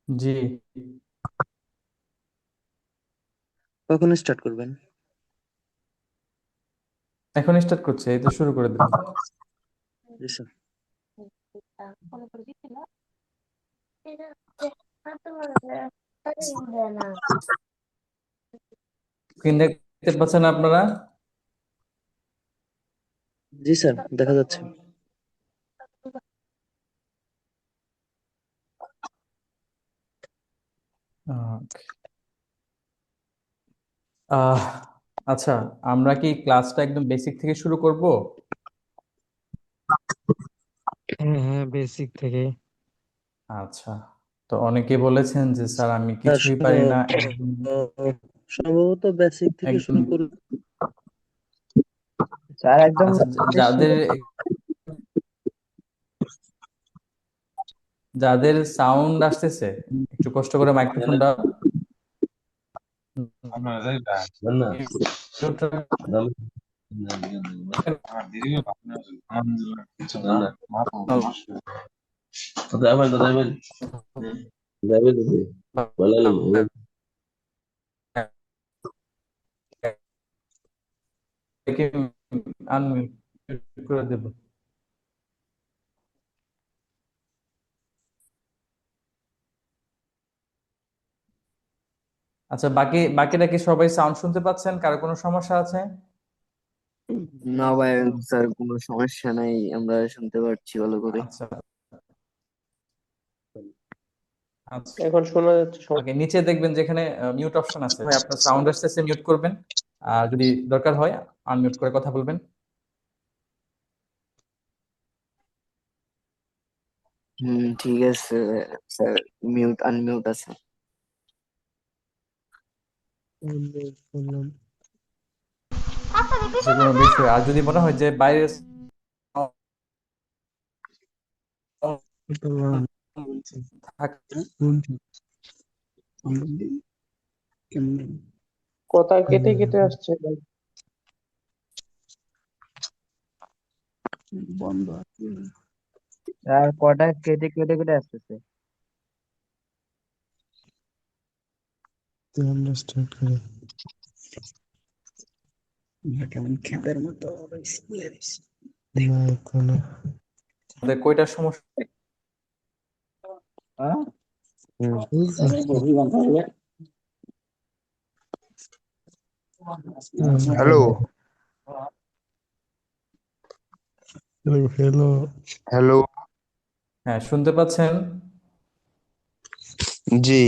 জি। কখন স্টার্ট করবেন? এখন স্টার্ট করছে, এই তো শুরু করে দিলাম। জি স্যার। স্ক্রিন দেখতে পাচ্ছেন আপনারা? জি স্যার, দেখা যাচ্ছে। আহ আহ, আচ্ছা, আমরা কি ক্লাসটা একদম বেসিক থেকে শুরু করব? হ্যাঁ হ্যাঁ, বেসিক থেকে। আচ্ছা, তো অনেকে বলেছেন যে স্যার আমি স্যার, কিছুই পারি না একদম। সম্ভবত বেসিক থেকে একদম। শুরু করুন। স্যার একদম আচ্ছা, যাদের যাদের সাউন্ড আসতেছে একটু কষ্ট করে মাইক্রোফোনটা মিউট আনমিউট করে দেব। আচ্ছা, বাকিরা কি সবাই সাউন্ড শুনতে পাচ্ছেন? কারো কোনো সমস্যা আছে? না ভাই স্যার, কোনো সমস্যা নাই, আমরা শুনতে পাচ্ছি ভালো করে। আচ্ছা আচ্ছা। এখন শোনা যাচ্ছে ওকে, নিচে দেখবেন যেখানে মিউট অপশন আছে, ভাই আপনার সাউন্ড আসতেছে মিউট করবেন। আর যদি দরকার হয় আনমিউট করে কথা বলবেন। ঠিক আছে স্যার, মিউট আনমিউট আছে। বললাম। যে কোনো বিষয়, আর যদি মনে হয় যে বাইরে কথা কেটে কেটে আসছে ভাই। বন্ধ। আর কটা কেটে কেটে কেটে আসতেছে। আমরা স্টার্ট করি। কেমন খ্যাপের মতো না কোনো। আমাদের কয়টার সমস্যা? হ্যালো। হ্যালো। হ্যালো। হ্যাঁ, শুনতে পাচ্ছেন? জি।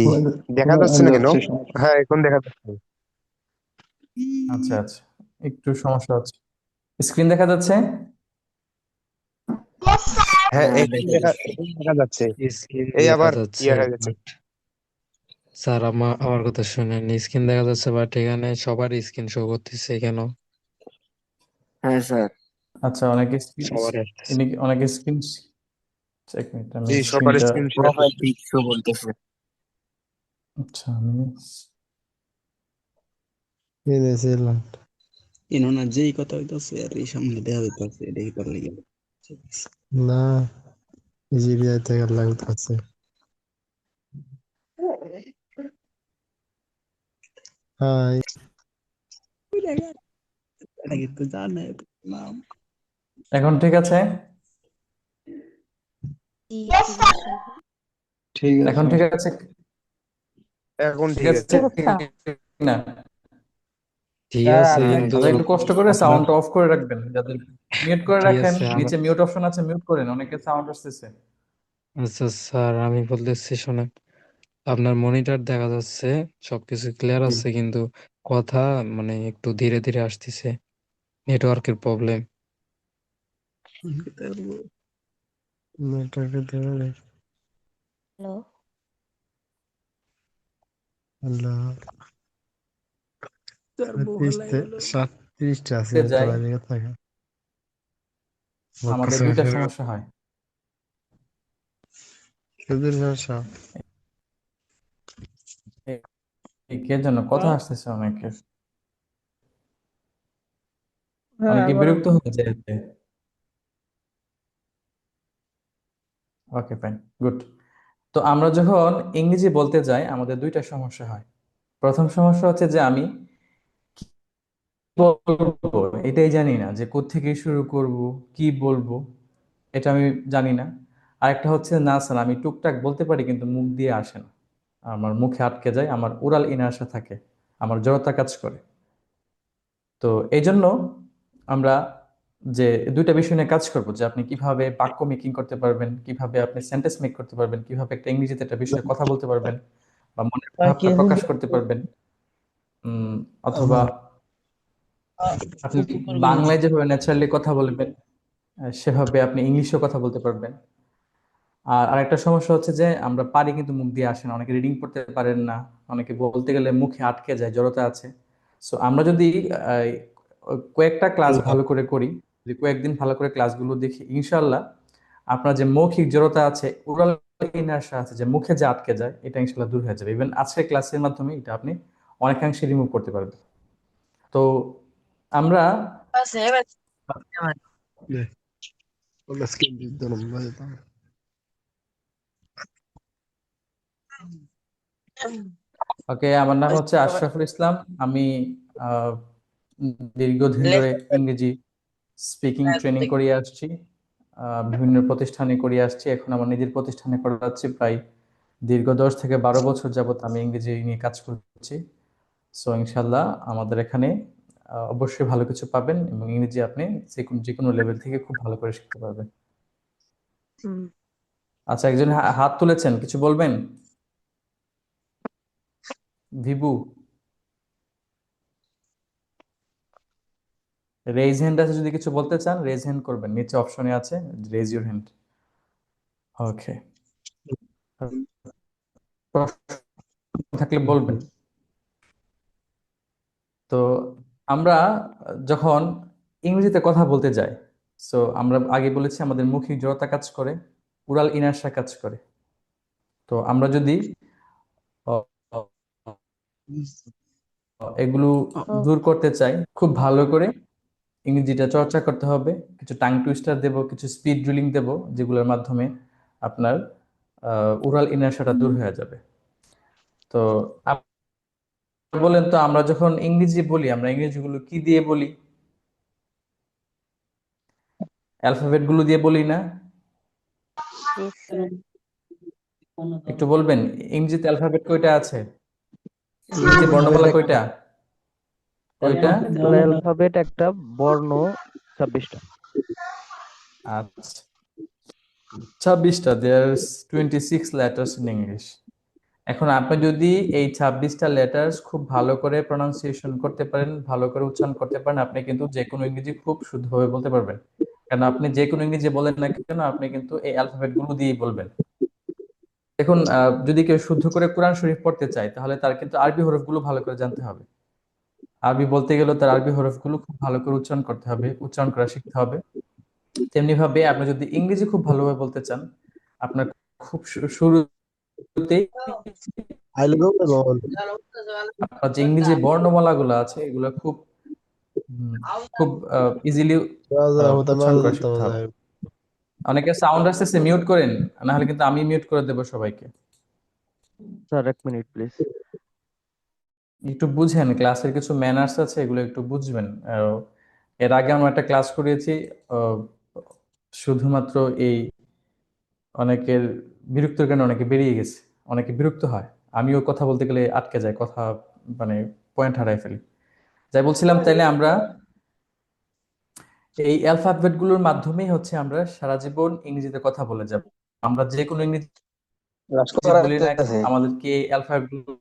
দেখা যাচ্ছে না কেন? হ্যাঁ, এখন দেখা যাচ্ছে। আচ্ছা আচ্ছা, একটু সমস্যা হচ্ছে। স্ক্রিন দেখা যাচ্ছে? হ্যাঁ, হ্যাঁ, দেখা যাচ্ছে। এখন দেখা যাচ্ছে। স্ক্রিন এই দেখা আবার যাচ্ছে ইয়ে হয়ে গেছে। বাট স্যার আমার কথা শুনেন, স্ক্রিন দেখা যাচ্ছে বাট এখানে সবার স্ক্রিন শো করতেছে কেন? হ্যাঁ স্যার। আচ্ছা, অনেকে স্ক্রিন, সবার আসতেছে। অনেকে স্ক্রিন, এক মিনিট আমি জি, সবার স্ক্রিনটা, স্ক্রিন শেয়ার প্রোফাইল করছে। পিকশো বলতেছে। আচ্ছা আমি এনেছিলাম। এনোনা যেই কথা হইতাছে আর এই সামনে দেয়া হইতাছে, এটাই তার লাগে। না, জিরিয়ায় থেকে লাগতেছে। হাই। এটা কিন্তু জানে নাম। এখন ঠিক আছে? ঠিক এখন আছে। ঠিক আছে? এখন ঠিক ঠিক আছে আছে। না? ঠিক স্যার আছে আপনার কিন্তু আচ্ছা, একটু কষ্ট করে আপনার সাউন্ড অফ করে রাখবেন, যাদের মিউট করে ঠিক রাখেন, আছে নিচে মিউট অপশন আছে, মিউট করেন, অনেকে সাউন্ড আসতেছে। আচ্ছা স্যার, আমি বলতেছি শোনেন, আপনার মনিটর দেখা যাচ্ছে সবকিছু ক্লিয়ার জি। আছে কিন্তু কথা মানে একটু ধীরে ধীরে আসতেছে, নেটওয়ার্কের প্রবলেম। নেটওয়ার্কে দেবে। হ্যালো। হ্যালো। 37টা আছে তো যাই, আগে থাকে। আমাদের দুইটা সমস্যা হয়। সুদের সমস্যা। কে যেন কথা আসতেছে অনেকের, অনেকে আমারও বিরক্ত হয়ে যায় এতে। Okay fine, good. তো আমরা যখন ইংরেজি বলতে যাই আমাদের দুইটা সমস্যা হয়। প্রথম সমস্যা হচ্ছে যে আমি কি বলবো এটাই জানি না, যে কোত্থেকে শুরু করব, কি বলবো এটা আমি জানি না। আরেকটা হচ্ছে না স্যার আমি টুকটাক বলতে পারি কিন্তু মুখ দিয়ে আসে না, আমার মুখে আটকে যায়, আমার ওরাল ইনার্সিয়া থাকে, আমার জড়তা কাজ করে। তো এই জন্য আমরা যে দুইটা বিষয় নিয়ে কাজ করবো, যে আপনি কিভাবে বাক্য মেকিং করতে পারবেন, কিভাবে আপনি সেন্টেন্স মেক করতে পারবেন, কিভাবে একটা ইংরেজিতে একটা বিষয়ে কথা বলতে পারবেন বা মনের ভাবটা প্রকাশ করতে পারবেন। অথবা আপনি বাংলায় যেভাবে ন্যাচারালি কথা বলবেন সেভাবে আপনি ইংলিশেও কথা বলতে পারবেন। আর আরেকটা সমস্যা হচ্ছে যে আমরা পারি কিন্তু মুখ দিয়ে আসে না, অনেকে রিডিং করতে পারেন না, অনেকে বলতে গেলে মুখে আটকে যায়, জড়তা আছে। সো আমরা যদি আহ, কয়েকটা ক্লাস ভালো করে করি, যদি কয়েকদিন ভালো করে ক্লাসগুলো দেখি, ইনশাল্লাহ আপনার যে মৌখিক জড়তা আছে, ওরাল ইনার্সিয়া আছে, যে মুখে যে আটকে যায়, এটা ইনশাল্লাহ দূর হয়ে যাবে। ইভেন আজকের ক্লাসের মাধ্যমে এটা আপনি অনেকাংশে রিমুভ করতে পারবেন। তো আমরা 네. والله سكين جدا والله طبعا. ওকে, আমার নাম হচ্ছে আশরাফুল ইসলাম। আমি আহ, দীর্ঘদিন ধরে ইংরেজি স্পিকিং ট্রেনিং করিয়ে আসছি, বিভিন্ন প্রতিষ্ঠানে করিয়ে আসছি, এখন আমার নিজের প্রতিষ্ঠানে করাচ্ছি। প্রায় দীর্ঘ 10 থেকে 12 বছর যাবত আমি ইংরেজি নিয়ে কাজ করছি। সো ইনশাল্লাহ আমাদের এখানে অবশ্যই ভালো কিছু পাবেন, এবং ইংরেজি আপনি যে কোনো লেভেল থেকে খুব ভালো করে শিখতে পারবেন। আচ্ছা, একজন হাত তুলেছেন, কিছু বলবেন? ভিবু, রেজ হ্যান্ড আছে, যদি কিছু বলতে চান রেজ হ্যান্ড করবেন, নিচে অপশনে আছে রেজ ইউর হ্যান্ড। ওকে, থাকলে বলবেন। তো আমরা যখন ইংরেজিতে কথা বলতে যাই, সো আমরা আগে বলেছি আমাদের মৌখিক জড়তা কাজ করে, ওরাল ইনার্সিয়া কাজ করে। তো আমরা যদি আহ, এগুলো দূর করতে চাই, খুব ভালো করে ইংরেজিটা চর্চা করতে হবে। কিছু টাং টুইস্টার দেব, কিছু স্পিড ড্রিলিং দেব, যেগুলোর মাধ্যমে আপনার ওরাল ইনার্সিয়াটা দূর হয়ে যাবে। তো বলেন তো, আমরা যখন ইংরেজি বলি আমরা ইংরেজিগুলো কি দিয়ে বলি? অ্যালফাবেট গুলো দিয়ে বলি না? একটু বলবেন, ইংরেজিতে অ্যালফাবেট কয়টা আছে? ইংরেজি বর্ণমালা কয়টা? কয়টা? অ্যালফাবেট একটা, বর্ণ 26টা। আচ্ছা, 26টা। দেয়ার 26 লেটার্স ইন ইংলিশ। এখন আপনি যদি এই 26টা লেটার্স খুব ভালো করে প্রনাউন্সিয়েশন করতে পারেন, ভালো করে উচ্চারণ করতে পারেন, আপনি কিন্তু যে কোনো ইংরেজি খুব শুদ্ধভাবে বলতে পারবেন। কারণ আপনি যে কোনো ইংরেজি বলেন না কেন, আপনি কিন্তু এই অ্যালফাবেট গুলো দিয়েই বলবেন। দেখুন, যদি কেউ শুদ্ধ করে কোরআন শরীফ পড়তে চায়, তাহলে তার কিন্তু আরবি হরফগুলো ভালো করে জানতে হবে। আরবি বলতে গেলে তার আরবি হরফগুলো খুব ভালো করে উচ্চারণ করতে হবে, উচ্চারণ করা শিখতে হবে। তেমনি ভাবে আপনি যদি ইংরেজি খুব ভালোভাবে বলতে চান, আপনার খুব শুরুতেই আইলে দাও না বল। আপনার যে ইংরেজি বর্ণমালাগুলো আছে এগুলো খুব খুব ইজিলি يا ذا هو উচ্চারণ تمام করা انت শিখতে হবে। وزايد. অনেকে সাউন্ড আসতেছে, মিউট করেন, না হলে কিন্তু আমি মিউট করে দেবো সবাইকে। Sir 1 minute please. একটু বুঝেন, ক্লাসের কিছু ম্যানার্স আছে, এগুলো একটু বুঝবেন। এর আগে আমরা একটা ক্লাস করিয়েছি, আহ, শুধুমাত্র এই অনেকের বিরক্তের কারণে অনেকে বেরিয়ে গেছে, অনেকে বিরক্ত হয়। আমিও কথা বলতে গেলে আটকে যায়, কথা মানে পয়েন্ট হারাই ফেলি। যাই বলছিলাম, তাইলে আমরা এই অ্যালফাবেট গুলোর মাধ্যমেই হচ্ছে আমরা সারা জীবন ইংরেজিতে কথা বলে যাব। আমরা যে কোনো ইংরেজি বলি না কেন, আমাদেরকে এই অ্যালফাবেট গুলো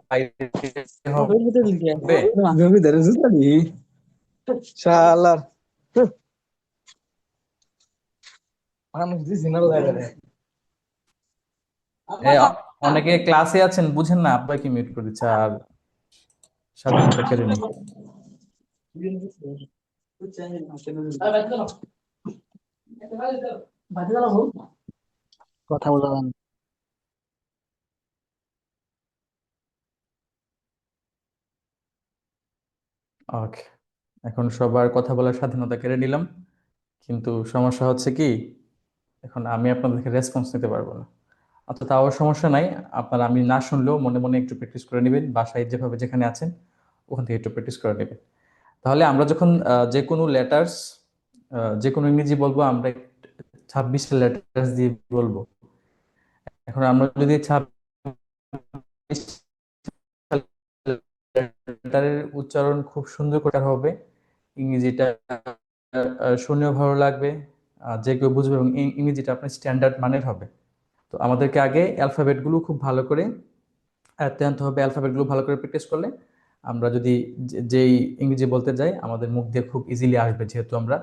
বাইরে হবে। শালার এ, অনেকে ক্লাসে আছেন, বুঝেন না, আপনাকে মিউট করে দিচ্ছে আর স্বাধীনতা কেড়ে নেই। কথা বলবেন। ওকে, এখন সবার কথা বলার স্বাধীনতা কেড়ে নিলাম, কিন্তু সমস্যা হচ্ছে কি, এখন আমি আপনাদেরকে রেসপন্স নিতে পারবো না। আচ্ছা, তাও সমস্যা নাই। আপনারা আমি না শুনলেও মনে মনে একটু প্র্যাকটিস করে নেবেন, বাসায় যেভাবে যেখানে আছেন ওখান থেকে একটু প্র্যাকটিস করে নেবেন। তাহলে আমরা যখন যে কোনো লেটার্স, যে কোনো ইংরেজি বলবো, আমরা 26 লেটার্স দিয়ে বলবো। এখন আমরা যদি 26 লেটারের উচ্চারণ খুব সুন্দর করে হবে, ইংরেজিটা শুনেও ভালো লাগবে, যে কেউ বুঝবে, এবং ইংরেজিটা আপনার স্ট্যান্ডার্ড মানের হবে। তো আমাদেরকে আগে অ্যালফাবেটগুলো খুব ভালো করে আয়ত্তে আনতে হবে। অ্যালফাবেটগুলো ভালো করে প্র্যাকটিস করলে আমরা যদি যেই ইংরেজি বলতে যাই, আমাদের মুখ দিয়ে খুব ইজিলি আসবে, যেহেতু আমরা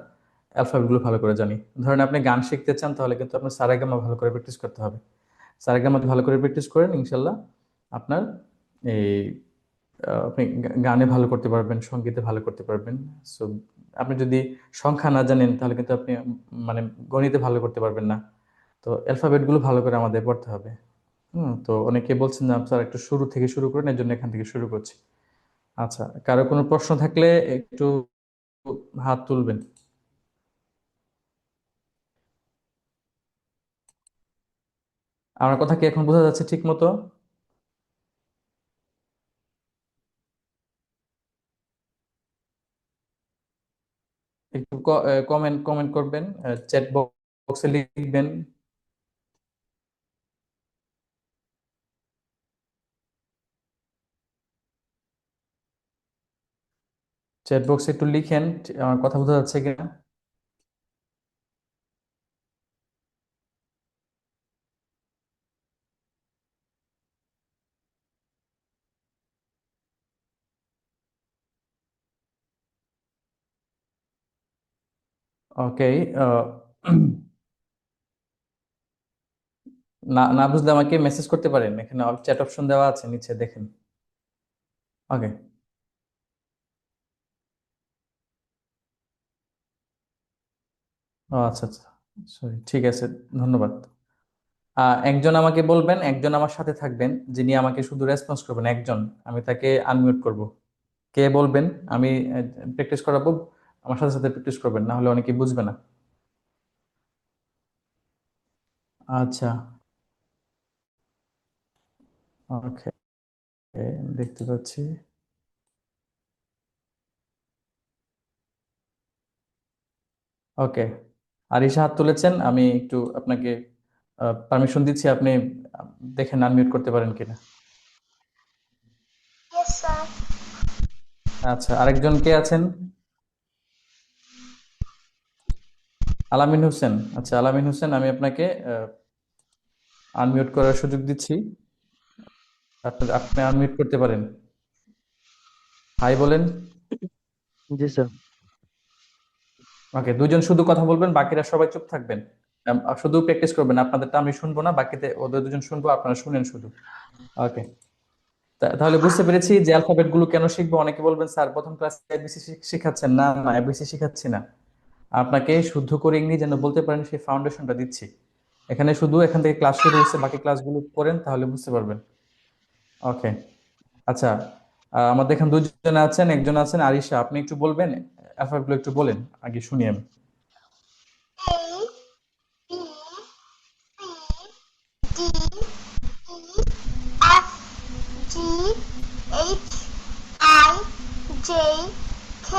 অ্যালফাবেটগুলো ভালো করে জানি। ধরেন আপনি গান শিখতে চান, তাহলে কিন্তু আপনার সারেগামা ভালো করে প্র্যাকটিস করতে হবে। সারেগামা ভালো করে প্র্যাকটিস করেন, ইনশাল্লাহ আপনার এই আপনি গানে ভালো করতে পারবেন, সঙ্গীতে ভালো করতে পারবেন। সো আপনি যদি সংখ্যা না জানেন, তাহলে কিন্তু আপনি মানে গণিতে ভালো করতে পারবেন না। তো অ্যালফাবেটগুলো ভালো করে আমাদের পড়তে হবে। তো অনেকে বলছেন যে স্যার একটু শুরু থেকে শুরু করেন, এর জন্য এখান থেকে শুরু করছি। আচ্ছা, কারো কোনো প্রশ্ন থাকলে একটু হাত তুলবেন। আমার কথা কি এখন বোঝা যাচ্ছে ঠিক মতো? একটু কমেন্ট কমেন্ট করবেন, চ্যাট বক্সে লিখবেন। চ্যাট বক্সে একটু লিখেন আমার কথা বোঝা যাচ্ছে কিনা। ওকে। না না বুঝলে আমাকে মেসেজ করতে পারেন, এখানে চ্যাট অপশন দেওয়া আছে, নিচে দেখেন। ওকে। ও আচ্ছা আচ্ছা, সরি, ঠিক আছে, ধন্যবাদ। একজন আমাকে বলবেন, একজন আমার সাথে থাকবেন, যিনি আমাকে শুধু রেসপন্স করবেন, একজন। আমি তাকে আনমিউট করব। কে বলবেন? আমি প্র্যাকটিস করাবো, আমার সাথে সাথে প্র্যাকটিস করবেন, না হলে অনেকে বুঝবে না। আচ্ছা, ওকে, দেখতে পাচ্ছি। ওকে, আরিশা হাত তুলেছেন, আমি একটু আপনাকে পারমিশন দিচ্ছি, আপনি দেখেন আনমিউট করতে পারেন কিনা। Yes, sir. আচ্ছা, আরেকজন কে আছেন? আলামিন হোসেন। আচ্ছা, আলামিন হোসেন, আমি আপনাকে আনমিউট করার সুযোগ দিচ্ছি। আপনি আনমিউট করতে পারেন। হাই বলেন। জি স্যার। ওকে, দুজন শুধু কথা বলবেন, বাকিরা সবাই চুপ থাকবেন। শুধু প্র্যাকটিস করবেন, আপনাদেরটা আমি শুনবো না, বাকিতে ওদের দুজন শুনবো, আপনারা শুনেন শুধু। ওকে, তাহলে বুঝতে পেরেছি যে অ্যালফাবেট গুলো কেন শিখবো। অনেকে বলবেন স্যার প্রথম ক্লাসে এবিসি শিখাচ্ছেন। না না, এবিসি শিখাচ্ছি না, আপনাকে শুদ্ধ করে ইংরেজি যেন বলতে পারেন সেই ফাউন্ডেশনটা দিচ্ছি। এখানে শুধু এখান থেকে ক্লাস শুরু হচ্ছে, বাকি ক্লাসগুলো করেন, তাহলে বুঝতে পারবেন। ওকে। আচ্ছা, আমাদের এখানে দুজন আছেন, একজন আছেন আরিশা, আপনি একটু বলবেন, অ্যালফাবেট গুলো একটু বলেন, আগে শুনি আমি। A, B, C, D, E, F, G, H, I, J, K,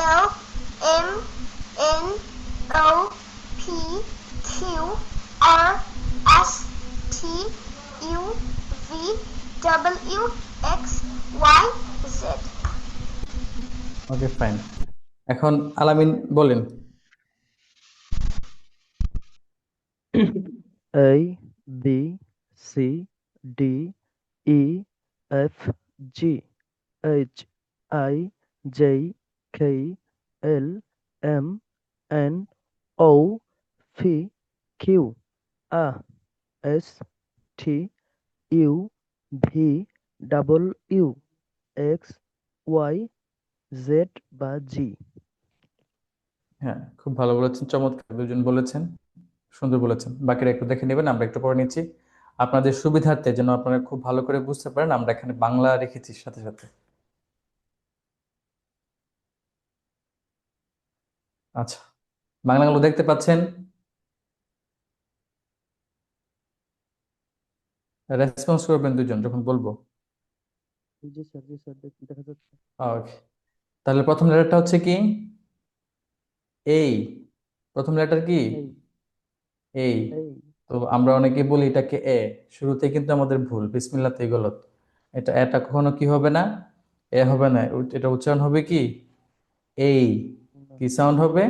L, M, N, O, P, Q, R, S, T, U, V, W, X, Y, Z. Okay, fine. এখন আলামিন বলেন। A, B, C, D, E, F, G, H, I, J, K, L, M, N, O, P, Q, R, S, T, U, V, W, X, Y, Z বা জি। হ্যাঁ, খুব ভালো বলেছেন, চমৎকার, দুজন বলেছেন, সুন্দর বলেছেন। বাকিরা একটু দেখে নেবেন, আমরা একটু পরে নিচ্ছি। আপনাদের সুবিধার্থে যেন আপনারা খুব ভালো করে বুঝতে পারেন, আমরা এখানে বাংলা রেখেছি সাথে সাথে। আচ্ছা, বাংলাগুলো দেখতে পাচ্ছেন? রেসপন্স করবেন দুজন যখন বলবো। জি স্যার, জি স্যার, দেখা যাচ্ছে। ওকে, তাহলে প্রথম লেটারটা হচ্ছে কি? এই। প্রথম লেটার কি? এই এই। এই তো আমরা অনেকে বলি এটাকে এ, শুরুতে কিন্তু আমাদের ভুল, বিসমিল্লাতেই গলত। এটা কখনো কি হবে না? এ হবে না, এটা উচ্চারণ হবে কি? এই। না। কি সাউন্ড হবে?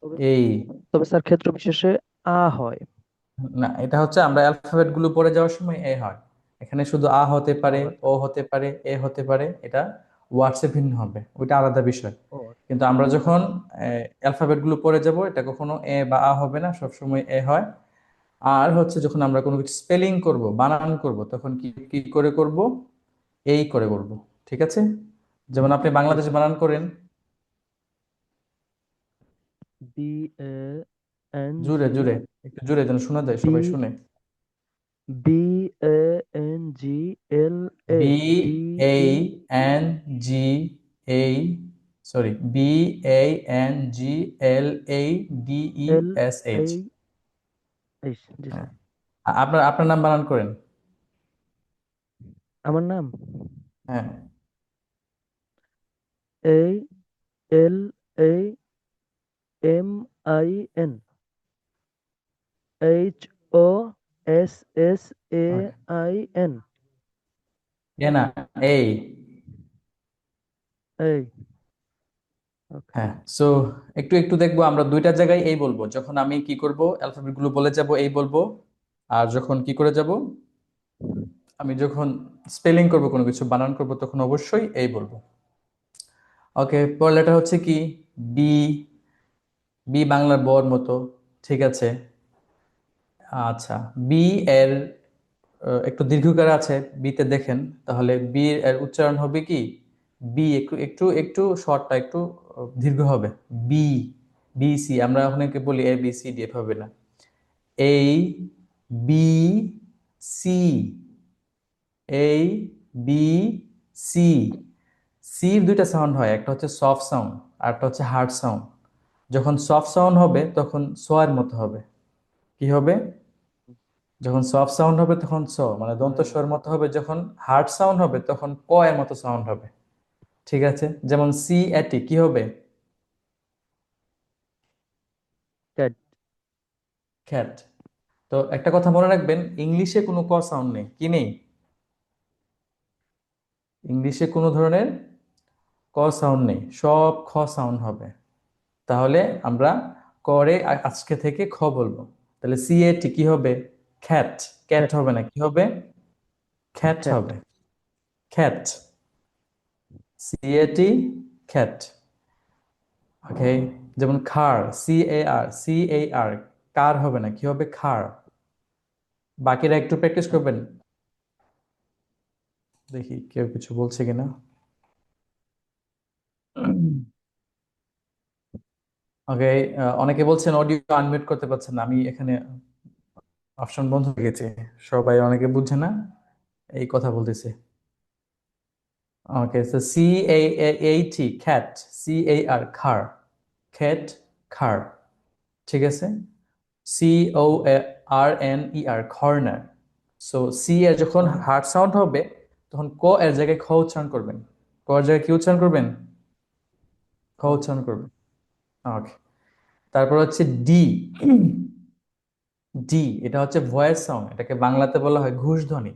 তবে এই। তবে স্যার ক্ষেত্র বিশেষে আ হয়। না, এটা হচ্ছে আমরা অ্যালফাবেট গুলো পড়ে যাওয়ার সময় এ হয়। এখানে শুধু আ হতে ও পারে, আচ্ছা। ও হতে পারে, এ হতে পারে, এটা ওয়ার্ডসে ভিন্ন হবে, ওইটা আলাদা বিষয়। ও কিন্তু আমরা যখন আচ্ছা। অ্যালফাবেট গুলো পড়ে যাব, এটা কখনো এ বা আ হবে না, সবসময় এ হয়। আর হচ্ছে যখন আমরা কোনো কিছু স্পেলিং করব, বানান করব, তখন কি কি করে করব? এই করে করব। ঠিক আছে? যেমন আপনি জি বাংলাদেশ স্যার। বানান করেন। জোরে BANG জোরে, একটু জোরে যেন শোনা যায়, সবাই বি শুনে। BANGLA বি এই BE এন জি এই, সরি, BANGLADESH। LA জি হ্যাঁ, স্যার। আপনার আপনার নাম বানান করেন। আমার নাম হ্যাঁ। ALAMIN ওকে। HOSSAIN। এ না, এই। এই ওকে। হ্যাঁ, সো একটু একটু দেখবো, আমরা দুইটা জায়গায় এই বলবো, যখন আমি কি করব অ্যালফাবেট গুলো বলে যাব এই বলবো, আর যখন কি করে যাব, আমি যখন স্পেলিং করব, কোনো কিছু বানান করব, তখন অবশ্যই এই বলবো। ওকে, পরের লেটার হচ্ছে কি? বি। বি বাংলার বর মতো। ঠিক আছে। আচ্ছা, বি এর একটু দীর্ঘকার আছে বিতে, দেখেন তাহলে বি এর উচ্চারণ হবে কি? বি, একটু একটু একটু শর্টটা একটু দীর্ঘ হবে। বি। বি সি, আমরা অনেকে বলি এ বি সি ডি, এভাবে না। এই, বি, সি। এই, বি, সি। সির দুইটা সাউন্ড হয়, একটা হচ্ছে সফট সাউন্ড আর একটা হচ্ছে হার্ড সাউন্ড। যখন সফট সাউন্ড হবে তখন স এর মতো হবে। কি হবে? যখন সফট সাউন্ড হবে তখন স, মানে দন্ত স এর মতো হবে। যখন হার্ড সাউন্ড হবে তখন ক এর মতো সাউন্ড হবে। ঠিক আছে? যেমন সি এটি কি হবে? ক্যাট। খ্যাট। তো একটা কথা মনে রাখবেন, ইংলিশে কোনো ক সাউন্ড নেই। কি নেই? ইংলিশে কোনো ধরনের ক সাউন্ড নেই, সব খ সাউন্ড হবে। তাহলে আমরা করে আজকে থেকে খ বলবো। তাহলে সি এ টি কি হবে? খ্যাট। Cat cat. হবে না, কি হবে? Cat cat. হবে। Cat. C A T, cat. Okay. যেমন খার, CAR, কার হবে না, কি হবে? খার। বাকিরা একটু প্র্যাকটিস করবেন, দেখি কেউ কিছু বলছে কিনা। ওকে। অনেকে বলছেন অডিও আনমিউট করতে পারছেন না, আমি এখানে অপশন বন্ধ হয়ে গেছে। সবাই, অনেকে বুঝছে না এই কথা বলতেছে। ওকে, সো CAAT, খ্যাট। CAR, খার। খ্যাট, খার। ঠিক আছে। CORNER, corner. সো সি এর যখন হার্ড সাউন্ড হবে তখন ক এর জায়গায় খ উচ্চারণ করবেন। ক এর জায়গায় কি উচ্চারণ করবেন? খ ও উচ্চারণ করবেন। ওকে। তারপর হচ্ছে ডি। ডি, এটা হচ্ছে ভয়েস সাউন্ড, এটাকে বাংলাতে বলা হয় ঘুষধ্বনি।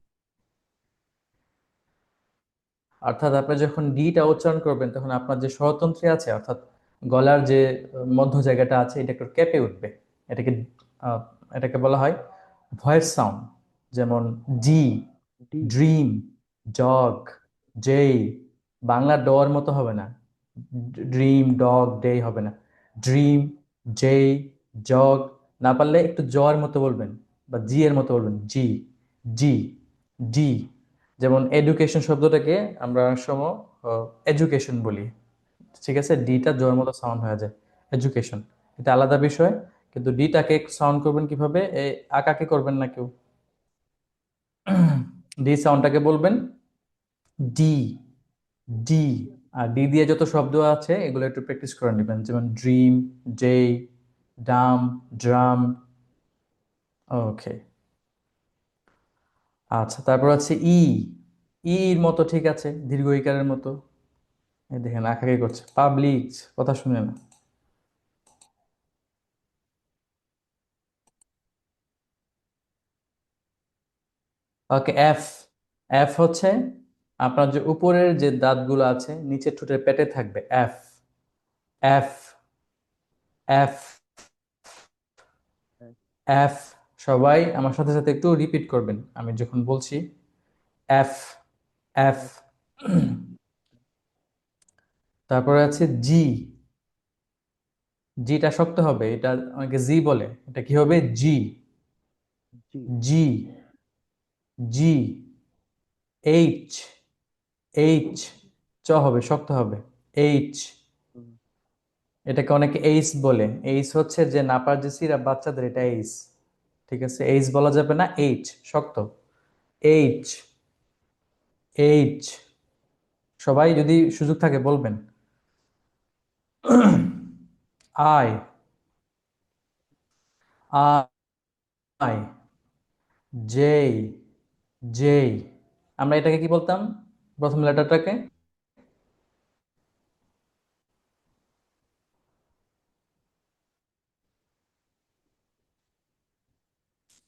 অর্থাৎ আপনি যখন ডিটা উচ্চারণ করবেন তখন আপনার যে স্বরতন্ত্রী আছে, অর্থাৎ গলার যে মধ্য জায়গাটা আছে, এটা একটু কেঁপে উঠবে। এটাকে আহ, এটাকে বলা হয় ভয়েস সাউন্ড। যেমন ডি, ডি। ড্রিম, ডগ, জেই। বাংলা ডর মতো হবে না, ড্রিম, ডগ, ডে হবে না। ড্রিম, জেই, জগ। না পারলে একটু জর মতো বলবেন, বা জি এর মতো বলবেন, জি, জি, ডি। যেমন এডুকেশন শব্দটাকে আমরা অনেক সময় এডুকেশন বলি। ঠিক আছে, ডিটা জোর মতো সাউন্ড হয়ে যায়, এডুকেশন। এটা আলাদা বিষয়। কিন্তু ডিটাকে সাউন্ড করবেন কিভাবে? এই আকাকে করবেন না কেউ। ডি সাউন্ডটাকে বলবেন ডি, ডি। আর ডি দিয়ে যত শব্দ আছে এগুলো একটু প্র্যাকটিস করে নেবেন, যেমন ড্রিম, ডে, ডাম, ড্রাম। ওকে। আচ্ছা, তারপর আছে ই। ইর মতো ঠিক আছে, দীর্ঘ ইকারের মতো। এই দেখেন আঁকাকি করছে, পাবলিক, কথা শুনে না। ওকে, এফ। এফ হচ্ছে আপনার যে উপরের যে দাঁতগুলো আছে নিচের ঠোঁটের পেটে থাকবে, এফ। এফ। এফ। এফ। সবাই আমার সাথে সাথে একটু রিপিট করবেন আমি যখন বলছি। এফ। এফ। তারপরে আছে জি। জিটা শক্ত হবে, এটা অনেকে জি বলে, এটা কি হবে? G. G. G. G. H. H. চ হবে, শক্ত হবে। এইচ। হুম। এটাকে অনেকে এইচ বলে। এইচ হচ্ছে যে নাপার যে সিরাপ বাচ্চাদের, এটা এইচ। ঠিক আছে, এইচ বলা যাবে না, এইচ শক্ত। এইচ। এইচ। সবাই যদি সুযোগ থাকে বলবেন। আই। আই। জেই। জেই। আমরা এটাকে কি বলতাম, প্রথম লেটারটাকে?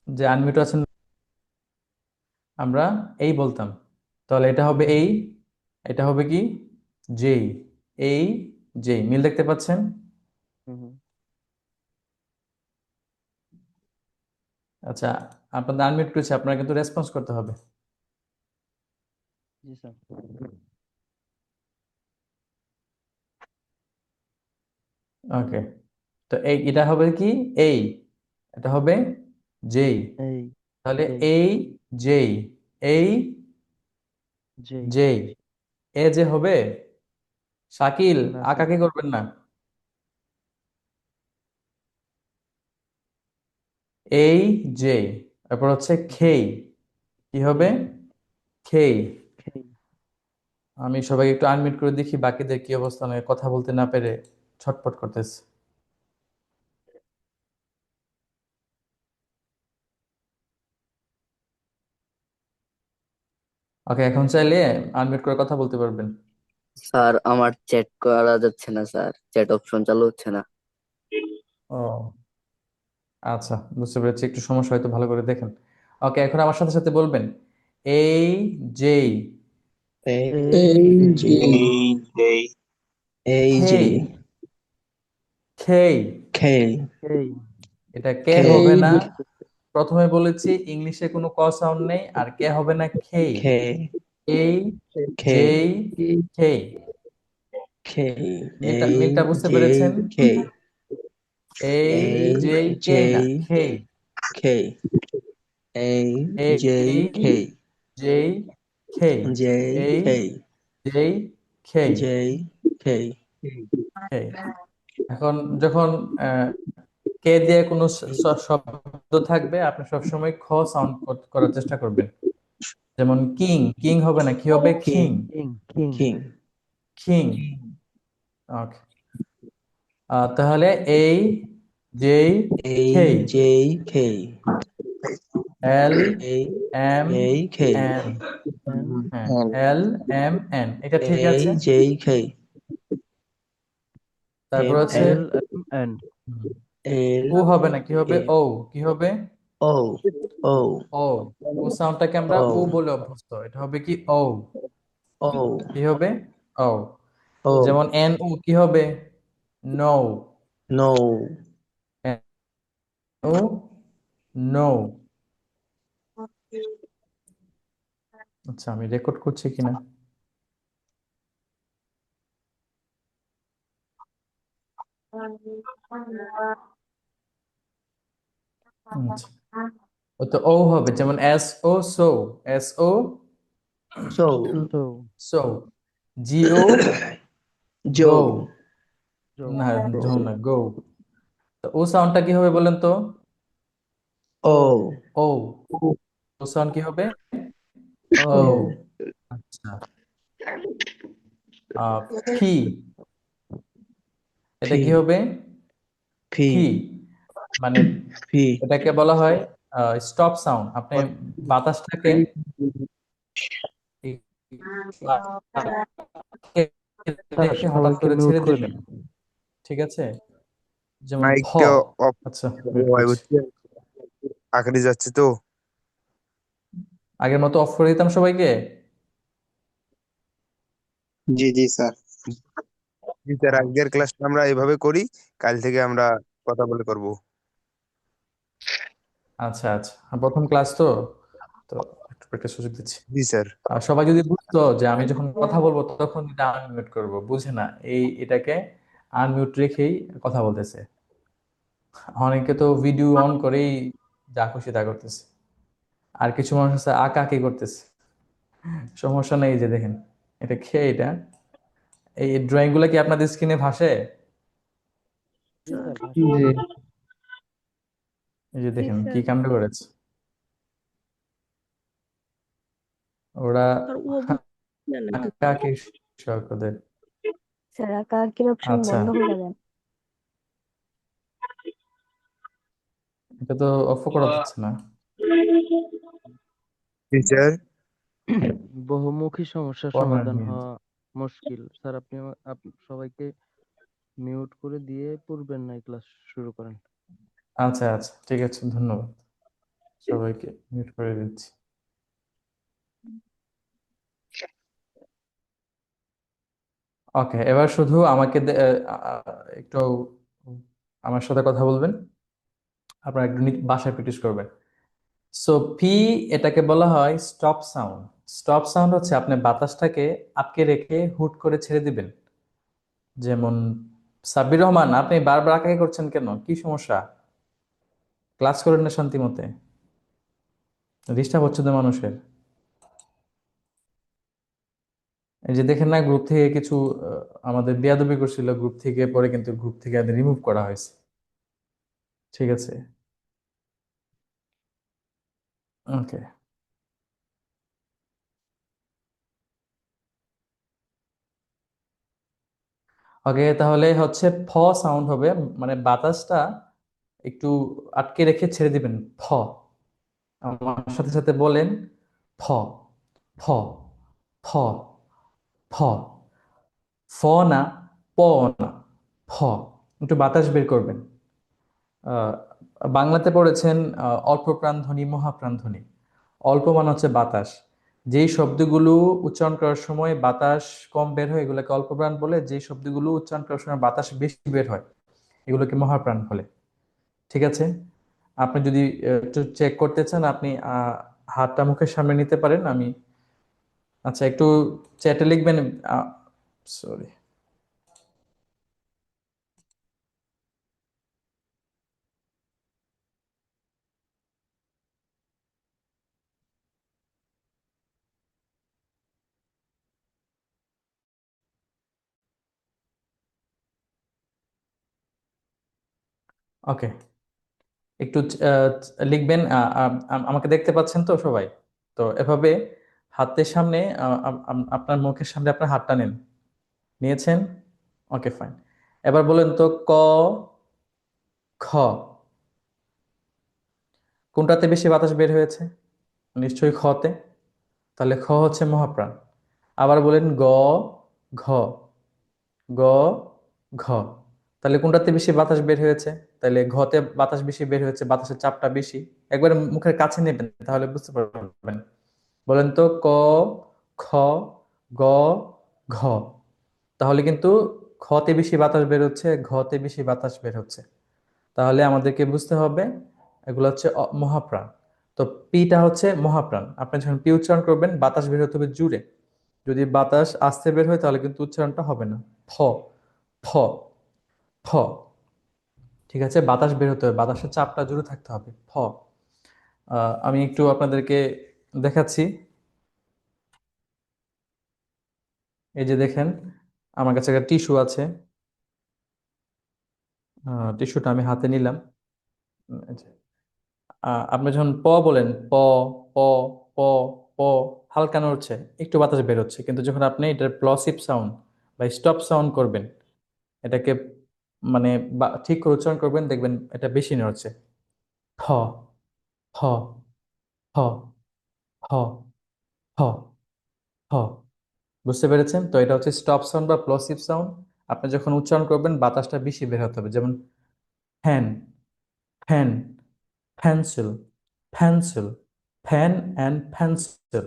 যে আনমিউট আছেন, আমরা এই বলতাম। তাহলে এটা হবে এই, এটা হবে কি? জেই। এই। জেই, মিল দেখতে পাচ্ছেন? হুম হুম। আচ্ছা, আপনাদের আনমিউট করেছে, আপনারা কিন্তু রেসপন্স করতে হবে। জি স্যার। ওকে, তো এই এটা হবে কি? এই। এটা হবে জেই। এই। তাহলে যেই। এই। জেই। এই। যেই। জেই। এ যে হবে, শাকিল, না স্যার। আঁকাকি করবেন না। এই। জেই। তারপর হচ্ছে হুম। খেই। কি হবে? খেই। খেই। আমি সবাইকে একটু আনমিউট করে দেখি বাকিদের কি অবস্থা, নয় কথা বলতে না পেরে ছটফট করতেছে। ওকে, এখন চাইলে আনমিউট করে কথা বলতে পারবেন। স্যার আমার চ্যাট করা যাচ্ছে না স্যার, চ্যাট অপশন চালু হচ্ছে না। ও আচ্ছা, বুঝতে পেরেছি, একটু সমস্যা হয়তো, ভালো করে দেখেন। ওকে, এখন আমার সাথে সাথে বলবেন। এই। জেই। এই এই। জি। এই জি। খেই। খেই। খেই। খেই। এটা কে খেই। হবে না। প্রথমে বলেছি ইংলিশে কোনো ক সাউন্ড নেই, আর কে হবে না, খেই। খেই। এই। খেই। জেই। খেই। খেই। মিলটা এই মিলটা বুঝতে যেই পেরেছেন? খেই। এই। এই জেই কেই না, যেই খেই। খেই। এই যেই এই। খেই। জেই। খেই। যেই এই। খেই। জেই। খেই। যেই খেই। খেই। এখন যখন আহ, কে দিয়ে কোনো শব্দ থাকবে, আপনি সবসময় খ সাউন্ড করার চেষ্টা করবেন। যেমন কিং। কিং হবে না, কি হবে? কিং। খিং। কিং। কিং। কিং। খিং। ওকে, তাহলে এই। জেই। এই খেই। যেই খেই। এল। এই এম। যেই খেই। এন। এন। হ্যাঁ, এল। এম। এন, এটা ঠিক এই আছে। যেই খেই। তারপর এম আছে এল এল এম এন। এল ও হবে না, কি হবে? M O. কি হবে? ও ও ও। ও সাউন্ডটাকে আমরা ও ও বলে অভ্যস্ত, এটা হবে কি? ও। ও কি হবে? ও। ও যেমন এন ও কি হবে? নো। নো ও। নো। আচ্ছা, আমি রেকর্ড করছি কিনা। আচ্ছা, ও তো ও হবে, যেমন S O, so. S O. So so. So. G O. জো গো। জো। না, জো না, গো। তো ও সাউন্ডটা কি হবে বলেন তো? ও ও। ও সাউন্ড কি হবে? ও। ও আচ্ছা। ফি। এটা ফি কি হবে? ফি ফি। মানে ফি এটাকে বলা হয় স্টপ সাউন্ড। আপনি বাতাসটাকে স্যার রেখে হঠাৎ সবাইকে করে মিউট ছেড়ে করে দিবেন, দেন। ঠিক আছে? যেমন ফ। মাইকটা অফ আচ্ছা, মিউট হয় করছি। বুঝছেন, আঁকড়ে যাচ্ছে তো। আগের মতো অফ করে দিতাম সবাইকে। জি জি স্যার। জি স্যার, আজকের আচ্ছা ক্লাসটা আমরা এভাবে করি, কাল থেকে আমরা কথা বলে করব। আচ্ছা আচ্ছা, প্রথম ক্লাস তো তো একটু প্র্যাকটিস সুযোগ দিচ্ছি। জি স্যার। আর সবাই যদি বুঝতো যে আমি যখন কথা বলবো তখন এটা আনমিউট করব, বুঝে না এটাকে আনমিউট রেখেই কথা বলতেছে। অনেকে তো ভিডিও অন করেই যা খুশি তা করতেছে, আর কিছু মানুষ আছে আঁকা আঁকি করতেছে। সমস্যা নেই, এই যে দেখেন, এটা খেয়ে এটা এই ড্রয়িং গুলো কি আপনাদের স্ক্রিনে ভাসে? জি। এই যে দেখেন কি কাণ্ড করেছে ওরা, আঁকা আঁকি শখ ওদের। স্যার আঁকাআঁকির অপশন আচ্ছা, বন্ধ করে দেন। এটা তো অফ করা যাচ্ছে না। জি স্যার। বহুমুখী সমস্যার পার্মানেন্ট সমাধান মিউট। হওয়া মুশকিল। স্যার আপনি সবাইকে মিউট করে দিয়ে পূর্বের নাই ক্লাস শুরু করেন। আচ্ছা আচ্ছা, ঠিক আছে, ধন্যবাদ। সবাইকে মিউট করে দিচ্ছি। ওকে, এবার শুধু আমাকে একটু আমার সাথে কথা বলবেন। আপনারা একটু বাসায় প্র্যাকটিস করবেন। সো পি, এটাকে বলা হয় স্টপ সাউন্ড। স্টপ সাউন্ড হচ্ছে আপনি বাতাসটাকে আটকে রেখে হুট করে ছেড়ে দিবেন। যেমন সাব্বির রহমান, আপনি বারবার আঁকাই করছেন কেন? কি সমস্যা? ক্লাস করেন না শান্তি মতে? ডিস্টার্ব হচ্ছে তো মানুষের। এই যে দেখেন না, গ্রুপ থেকে কিছু আমাদের বেয়াদবি করছিল গ্রুপ থেকে, পরে কিন্তু গ্রুপ থেকে রিমুভ করা হয়েছে। ঠিক আছে, ওকে। ওকে, তাহলে হচ্ছে ফ সাউন্ড হবে, মানে বাতাসটা একটু আটকে রেখে ছেড়ে দিবেন। ফ। আমার সাথে সাথে বলেন, ফ, ফ, ফ, ফ। ফ না, প না, ফ। একটু বাতাস বের করবেন। আহ, বাংলাতে পড়েছেন অল্প প্রাণধ্বনি মহাপ্রাণধ্বনি। অল্প মানে হচ্ছে বাতাস। যেই শব্দগুলো উচ্চারণ করার সময় বাতাস কম বের হয় এগুলোকে অল্প প্রাণ বলে, যেই শব্দগুলো উচ্চারণ করার সময় বাতাস বেশি বের হয় এগুলোকে মহাপ্রাণ বলে। ঠিক আছে? আপনি যদি একটু চেক করতে চান, আপনি হাতটা মুখের সামনে নিতে পারেন। আমি, আচ্ছা, একটু চ্যাটে লিখবেন। সরি। ওকে, একটু লিখবেন। আমাকে দেখতে পাচ্ছেন তো সবাই? তো এভাবে হাতের সামনে আপনার মুখের সামনে আপনার হাতটা নেন। নিয়েছেন? ওকে, ফাইন। এবার বলেন তো, ক, খ কোনটাতে বেশি বাতাস বের হয়েছে? নিশ্চয়ই খতে। তাহলে খ হচ্ছে মহাপ্রাণ। আবার বলেন গ, ঘ, গ, ঘ। তাহলে কোনটাতে বেশি বাতাস বের হয়েছে? তাহলে ঘতে বাতাস বেশি বের হয়েছে, বাতাসের চাপটা বেশি। একবারে মুখের কাছে নেবেন তাহলে বুঝতে পারবেন। বলেন তো, ক, খ, গ, ঘ। তাহলে কিন্তু খতে বেশি বাতাস বের হচ্ছে, ঘতে বেশি বাতাস বের হচ্ছে। তাহলে আমাদেরকে বুঝতে হবে এগুলো হচ্ছে মহাপ্রাণ। তো পিটা হচ্ছে মহাপ্রাণ। আপনি যখন পি উচ্চারণ করবেন বাতাস বের হতে হবে জুড়ে। যদি বাতাস আস্তে বের হয় তাহলে কিন্তু উচ্চারণটা হবে না। ফ, ফ, ফ। ঠিক আছে, বাতাস বের হতে হবে, বাতাসের চাপটা জুড়ে থাকতে হবে। ফ। আমি একটু আপনাদেরকে দেখাচ্ছি। এই যে দেখেন, আমার কাছে একটা টিস্যু আছে। টিস্যুটা আমি হাতে নিলাম। এই যে, আপনি যখন প বলেন, প, প, প, প, হালকা নড়ছে, একটু বাতাস বেরোচ্ছে। কিন্তু যখন আপনি এটার প্লসিভ সাউন্ড বা স্টপ সাউন্ড করবেন, এটাকে মানে ঠিক করে উচ্চারণ করবেন, দেখবেন এটা বেশি নড়ছে। ঠ, হ হ হ হ হ। বুঝতে পেরেছেন? তো এটা হচ্ছে স্টপ সাউন্ড বা প্লসিভ সাউন্ড। আপনি যখন উচ্চারণ করবেন বাতাসটা বেশি বের হতে হবে, যেমন fan, fan, pencil, pencil, fan and pencil.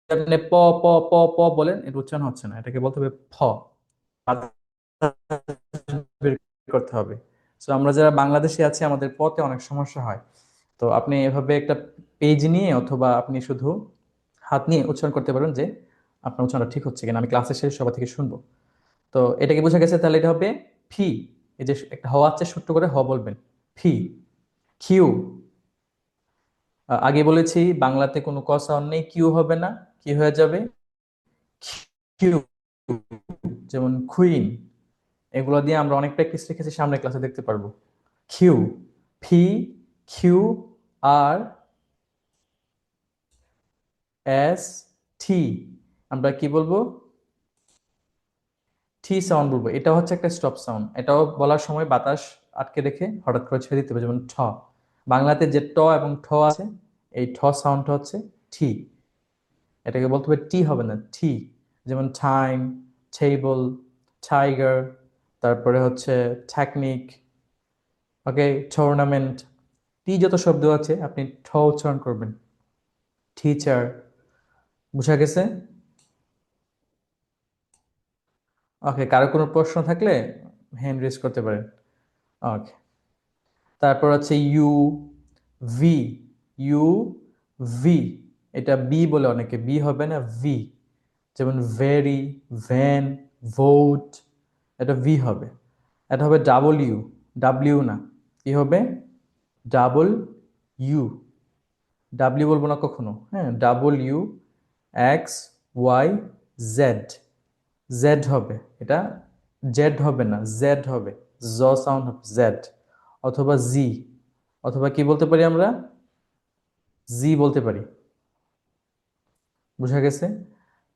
আপনি প প প প বলেন, এটা উচ্চারণ হচ্ছে না, এটাকে বলতে হবে ফ। বের করতে হবে। তো আমরা যারা বাংলাদেশে আছি আমাদের পতে অনেক সমস্যা হয়। তো আপনি এভাবে একটা পেজ নিয়ে অথবা আপনি শুধু হাত নিয়ে উচ্চারণ করতে পারেন যে আপনার উচ্চারণটা ঠিক হচ্ছে কিনা, আমি ক্লাসের শেষে সবার থেকে শুনবো। তো এটাকে বোঝা গেছে, তাহলে এটা হবে ফি। এই যে একটা হ আছে, ছোট্ট করে হ বলবেন, ফি। কিউ, আগে বলেছি বাংলাতে কোনো ক সাউন্ড নেই, কিউ হবে না, কি হয়ে যাবে, কিউ। যেমন কুইন, এগুলো দিয়ে আমরা অনেক প্র্যাকটিস রেখেছি, সামনের ক্লাসে দেখতে পারবো। Q, P, Q, R, S, টি। আমরা কি বলবো, টি সাউন্ড বলবো। এটা হচ্ছে একটা স্টপ সাউন্ড, এটাও বলার সময় বাতাস আটকে রেখে হঠাৎ করে ছেড়ে দিতে হবে, যেমন ঠ। বাংলাতে যে ট এবং ঠ আছে, এই ঠ সাউন্ডটা হচ্ছে টি, এটাকে বলতে হবে টি হবে না, টি। যেমন টাইম, টেবল, টাইগার, তারপরে হচ্ছে টেকনিক, ওকে, টুর্নামেন্ট। টি যত শব্দ আছে আপনি ঠ উচ্চারণ করবেন, টিচার। বুঝা গেছে? ওকে, কারো কোনো প্রশ্ন থাকলে হ্যান্ড রেজ করতে পারেন। ওকে, তারপর হচ্ছে ইউ, ভি, ইউ, ভি। এটা বি বলে অনেকে, বি হবে না, ভি। যেমন ভেরি, ভ্যান, ভোট, এটা ভি হবে। এটা হবে ডাবল ইউ, ডাব্লিউ না, কি হবে, ডাবল ইউ। ডাব্লিউ বলবো না কখনো, হ্যাঁ, W, X, Y, Z. Z হবে এটা, জেড হবে না, জেড হবে, জ সাউন্ড হবে, জেড। অথবা জি, অথবা কি বলতে পারি আমরা, জি বলতে পারি। বুঝা গেছে?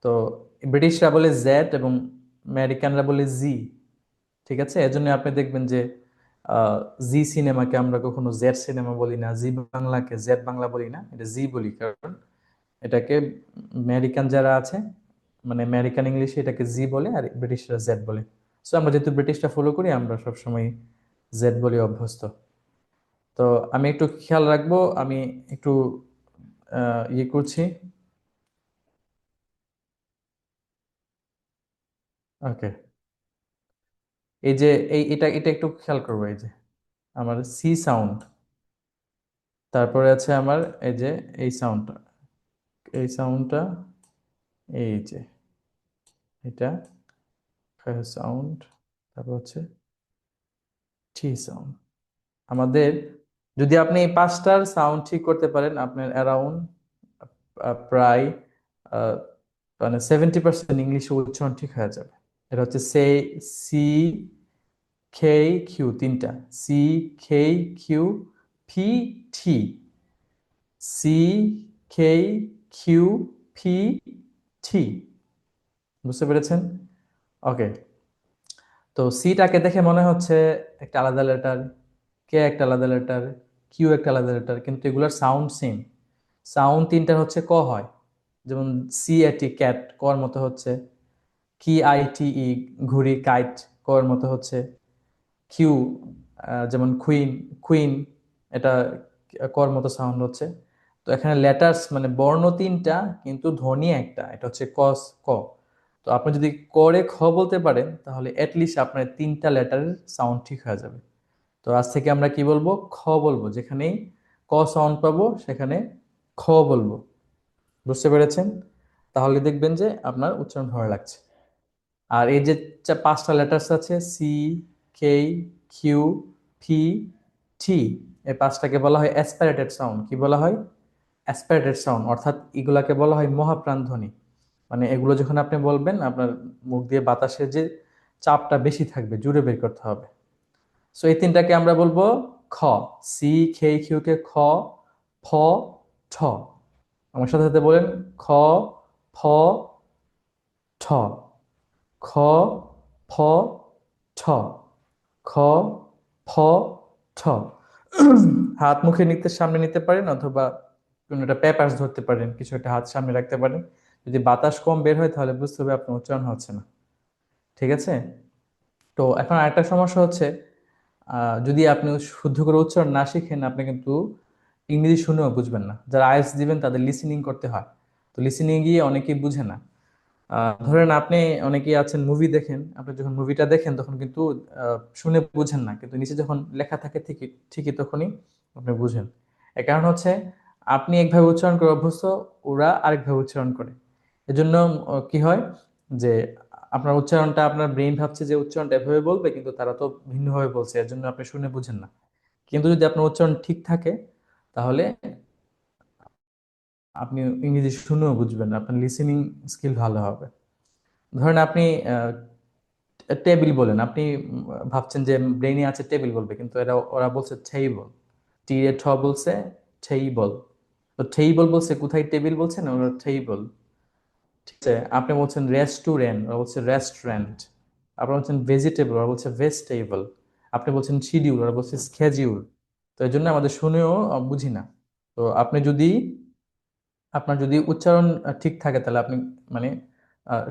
তো ব্রিটিশরা বলে জেড এবং আমেরিকানরা বলে জি। ঠিক আছে, এজন্য আপনি দেখবেন যে জি সিনেমাকে আমরা কখনো জেড সিনেমা বলি না, জি বাংলাকে জেড বাংলা বলি না, এটা জি বলি, কারণ এটাকে আমেরিকান যারা আছে, মানে আমেরিকান ইংলিশে এটাকে জি বলে আর ব্রিটিশরা জেড বলে। সো আমরা যেহেতু ব্রিটিশটা ফলো করি, আমরা সবসময় জেড বলে অভ্যস্ত। তো আমি একটু খেয়াল রাখবো, আমি একটু ইয়ে করছি। ওকে, এই যে এটা এটা একটু খেয়াল করবো, এই যে আমার সি সাউন্ড, তারপরে আছে আমার এই যে এই সাউন্ডটা, এই সাউন্ডটা, এই যে এটা সাউন্ড, তারপর হচ্ছে টি সাউন্ড। আমাদের যদি আপনি এই পাঁচটার সাউন্ড ঠিক করতে পারেন, আপনার অ্যারাউন্ড প্রায় আহ, মানে 70% ইংলিশ উচ্চারণ ঠিক হয়ে যাবে। এটা হচ্ছে সে, সি, কে, কিউ, তিনটা, সি, কে, কিউ, পি, টি, সি, কে, কিউ, পি, টি। বুঝতে পেরেছেন? ওকে, তো সিটাকে দেখে মনে হচ্ছে একটা আলাদা লেটার, কে একটা আলাদা লেটার, কিউ একটা আলাদা লেটার, কিন্তু এগুলোর সাউন্ড সেম। সাউন্ড তিনটার হচ্ছে ক হয়, যেমন সি এটি ক্যাট, কর মতো হচ্ছে, কি আই টি ই ঘুড়ি, কাইট, কর মতো হচ্ছে, কিউ যেমন কুইন, কুইন, এটা কর মতো সাউন্ড হচ্ছে। তো এখানে লেটার্স মানে বর্ণ তিনটা কিন্তু ধ্বনি একটা, এটা হচ্ছে কস, ক। তো আপনি যদি করে খ বলতে পারেন তাহলে অ্যাটলিস্ট আপনার তিনটা লেটারের সাউন্ড ঠিক হয়ে যাবে। তো আজ থেকে আমরা কি বলবো, খ বলবো, যেখানেই ক সাউন্ড পাবো সেখানে খ বলবো। বুঝতে পেরেছেন? তাহলে দেখবেন যে আপনার উচ্চারণ ভালো লাগছে। আর এই যে পাঁচটা লেটার্স আছে, সি, কে, কিউ, পি, টি, এই পাঁচটাকে বলা হয় অ্যাসপিরেটেড সাউন্ড। কি বলা হয়? অ্যাসপিরেটেড সাউন্ড, অর্থাৎ এগুলাকে বলা হয় মহাপ্রাণ ধ্বনি। মানে এগুলো যখন আপনি বলবেন, আপনার মুখ দিয়ে বাতাসের যে চাপটা বেশি থাকবে, জুড়ে বের করতে হবে। সো এই তিনটাকে আমরা বলবো খ। সি, কে, কিউ কে খ, ফ, ঠ। আমার সাথে সাথে বলেন, খ, ফ, ঠ, খ, ফ, ঠ, খ, ফ, ঠ। হাত মুখে নিতে সামনে নিতে পারেন, অথবা কোনো একটা পেপারস ধরতে পারেন, কিছু একটা হাত সামনে রাখতে পারেন। যদি বাতাস কম বের হয় তাহলে বুঝতে হবে আপনার উচ্চারণ হচ্ছে না। ঠিক আছে? তো এখন আরেকটা সমস্যা হচ্ছে, যদি আপনি শুদ্ধ করে উচ্চারণ না শিখেন, আপনি কিন্তু ইংরেজি শুনেও বুঝবেন না। যারা আইএলটিএস দিবেন তাদের লিসেনিং করতে হয়, তো লিসেনিং গিয়ে অনেকেই বুঝে না। ধরেন আপনি অনেকেই আছেন মুভি দেখেন, আপনি যখন মুভিটা দেখেন তখন কিন্তু শুনে বুঝেন না, কিন্তু নিচে যখন লেখা থাকে ঠিকই ঠিকই তখনই আপনি বুঝেন। এর কারণ হচ্ছে আপনি একভাবে উচ্চারণ করে অভ্যস্ত, ওরা আরেকভাবে উচ্চারণ করে। এজন্য কি হয় যে আপনার উচ্চারণটা, আপনার ব্রেন ভাবছে যে উচ্চারণটা এভাবে বলবে, কিন্তু তারা তো ভিন্নভাবে বলছে, এর জন্য আপনি শুনে বুঝেন না। কিন্তু যদি আপনার উচ্চারণ ঠিক থাকে তাহলে আপনি ইংরেজি শুনেও বুঝবেন, আপনার লিসেনিং স্কিল ভালো হবে। ধরেন আপনি টেবিল বলেন, আপনি ভাবছেন যে ব্রেনে আছে টেবিল বলবে, কিন্তু ওরা বলছে টেবল, টি এ ঠ বলছে টেবল। তো টেবল বলছে, কোথায় টেবিল বলছে না, ওরা টেবল। ঠিক আছে? আপনি বলছেন রেস্টুরেন্ট, ওরা বলছে রেস্টুরেন্ট। আপনি বলছেন ভেজিটেবল, ওরা বলছে ভেজিটেবল। আপনি বলছেন শিডিউল, ওরা বলছে স্কেডিউল। তো এই জন্য আমাদের শুনেও বুঝি না। তো আপনার যদি উচ্চারণ ঠিক থাকে তাহলে আপনি মানে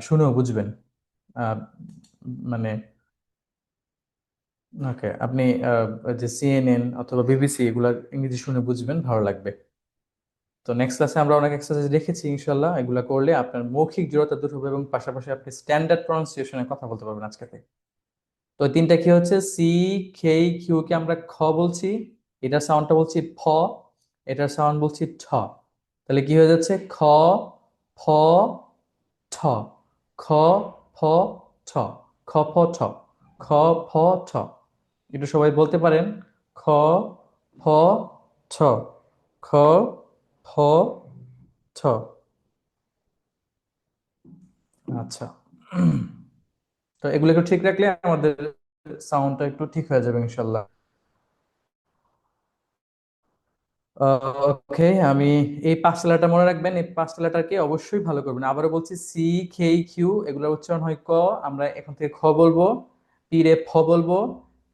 শুনেও বুঝবেন। আহ, মানে ওকে, আপনি ওই যে সিএনএন অথবা বিবিসি এগুলা ইংরেজি শুনে বুঝবেন, ভালো লাগবে। তো নেক্সট ক্লাসে আমরা অনেক এক্সারসাইজ রেখেছি, ইনশাল্লাহ এগুলা করলে আপনার মৌখিক জড়তা দূর হবে এবং পাশাপাশি আপনি স্ট্যান্ডার্ড প্রনাউন্সিয়েশনে কথা বলতে পারবেন আজকে থেকে। তো এই তিনটা কি হচ্ছে, সি, কে, কিউ কে আমরা খ বলছি, এটার সাউন্ডটা বলছি ফ, এটার সাউন্ড বলছি ঠ। তাহলে কি হয়ে যাচ্ছে, খ, ফ, ঠ, খ, ফ, ঠ, খ, ফ, ঠ, খ, ফ, ঠ। একটু সবাই বলতে পারেন, খ, ফ, ছ, খ, ফ, ছ। আচ্ছা, তো এগুলো একটু ঠিক রাখলে আমাদের সাউন্ডটা একটু ঠিক হয়ে যাবে ইনশাল্লাহ। ওকে, আমি এই পাঁচটা লেটার মনে রাখবেন, এই পাঁচটা লেটারকে অবশ্যই ভালো করবেন। আবারও বলছি, সি, কে, কিউ এগুলোর উচ্চারণ হয় ক, আমরা এখন থেকে খ বলবো, পি রে ফ বলবো,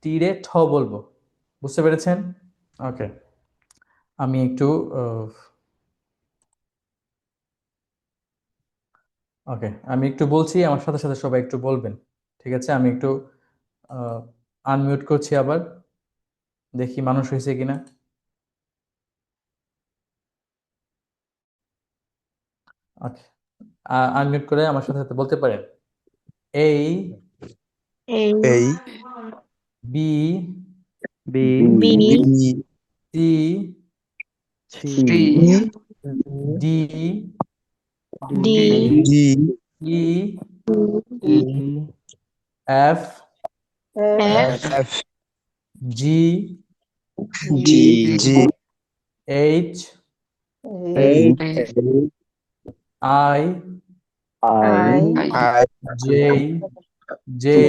টি রে ঠ বলবো। বুঝতে পেরেছেন? ওকে, আমি একটু ওকে, আমি একটু বলছি, আমার সাথে সাথে সবাই একটু বলবেন। ঠিক আছে? আমি একটু আনমিউট করছি, আবার দেখি মানুষ হয়েছে কিনা। ওকে, আনমিউট করে আমার সাথে সাথে বলতে পারেন, A, A A, B, B, B B, C, C, D, D D, E, E, F, F F, F, G, G, G, H, H, I, I, I, J, J,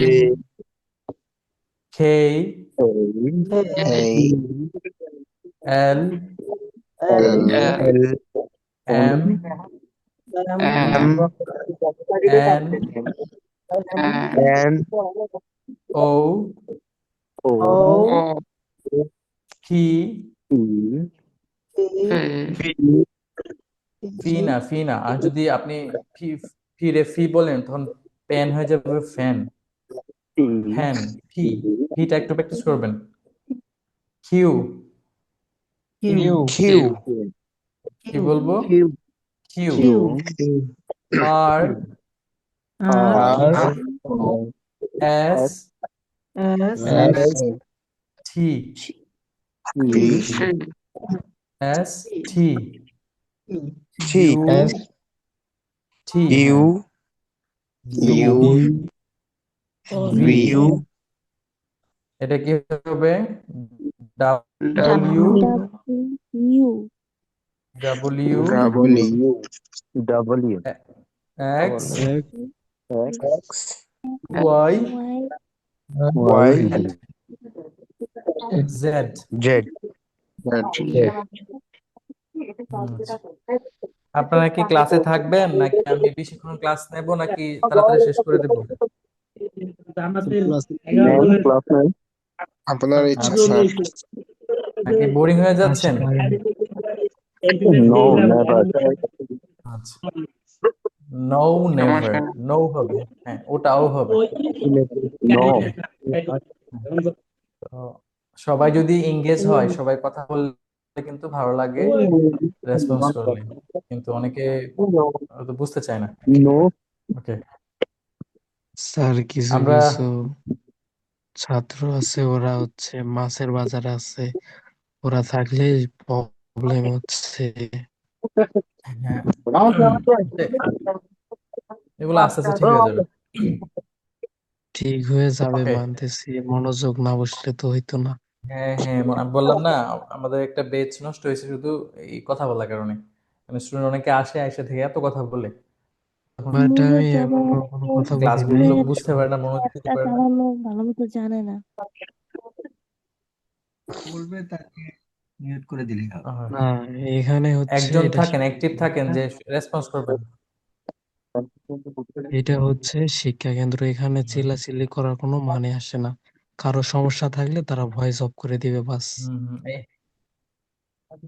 J, K, এই, L, L, L, M, M, N, N, O, O, P, P, ফি না, ফি না। আর যদি আপনি ফি, ফি রে ফি বলেন তখন পেন হয়ে যাবে ফ্যান, টি, ফ্যান, ফি। ফিটা একটু প্র্যাকটিস করবেন। কিউ, কিউ কিউ, কি বলবো, Q, Q, Q, R, R R, S, S S, T, T, S, T, T, U, S T, U, U, U, V. U, এটা কি হবে, W, W W, W, W, X, X, X, Y, Y Y, Z. Z. আপনারা কি ক্লাসে থাকবেন, নাকি আমি বেশিক্ষণ ক্লাস নেব, নাকি তাড়াতাড়ি শেষ করে দেব? ক্লাস নেন, আপনার আচ্ছা, ইচ্ছা স্যার। নাকি বোরিং হয়ে আচ্ছা যাচ্ছেন? নো নেভার আচ্ছা, নো নেভার, নো হবে, হ্যাঁ ওটাও হবে। নো তো সবাই যদি এঙ্গেজ হয়, সবাই কথা বললে কিন্তু ভালো লাগে রেসপন্স করলে, কিন্তু অনেকে হয়তো বুঝতে চায় না। নো ওকে, স্যার কিছু আমরা কিছু ছাত্র আছে ওরা হচ্ছে মাছের বাজারে আছে, ওরা থাকলে প্রবলেম হচ্ছে। হ্যাঁ এগুলো আস্তে আস্তে ঠিক হয়ে যাবে। ঠিক হয়ে যাবে ওকে, মানতেছি, মনোযোগ না বসলে তো হইতো না। হ্যাঁ হ্যাঁ আমি বললাম না, আমাদের একটা বেচ নষ্ট হয়েছে শুধু এই কথা বলার কারণে। মানে স্টুডেন্ট অনেকে আসে, এসে থেকে এত কথা বলে, তখন বাট আমি মূলত এমন কোনো কথা বলি ক্লাসগুলো নাই। বুঝতে পারে না, মনোযোগ দিতে একটা পারে না। চালানো ভালো মতো জানে না। বলবে তাকে মিউট করে দিলেই হবে। আহ, না, এখানে হচ্ছে একজন এটা থাকেন, অ্যাক্টিভ থাকেন, যে রেসপন্স করবেন। এটা হচ্ছে শিক্ষা কেন্দ্র, এখানে চিল্লাচিল্লি করার কোনো মানে আসে না। কারো সমস্যা থাকলে তারা ভয়েস অফ করে দিবে বাস। হুম হুম, কিন্তু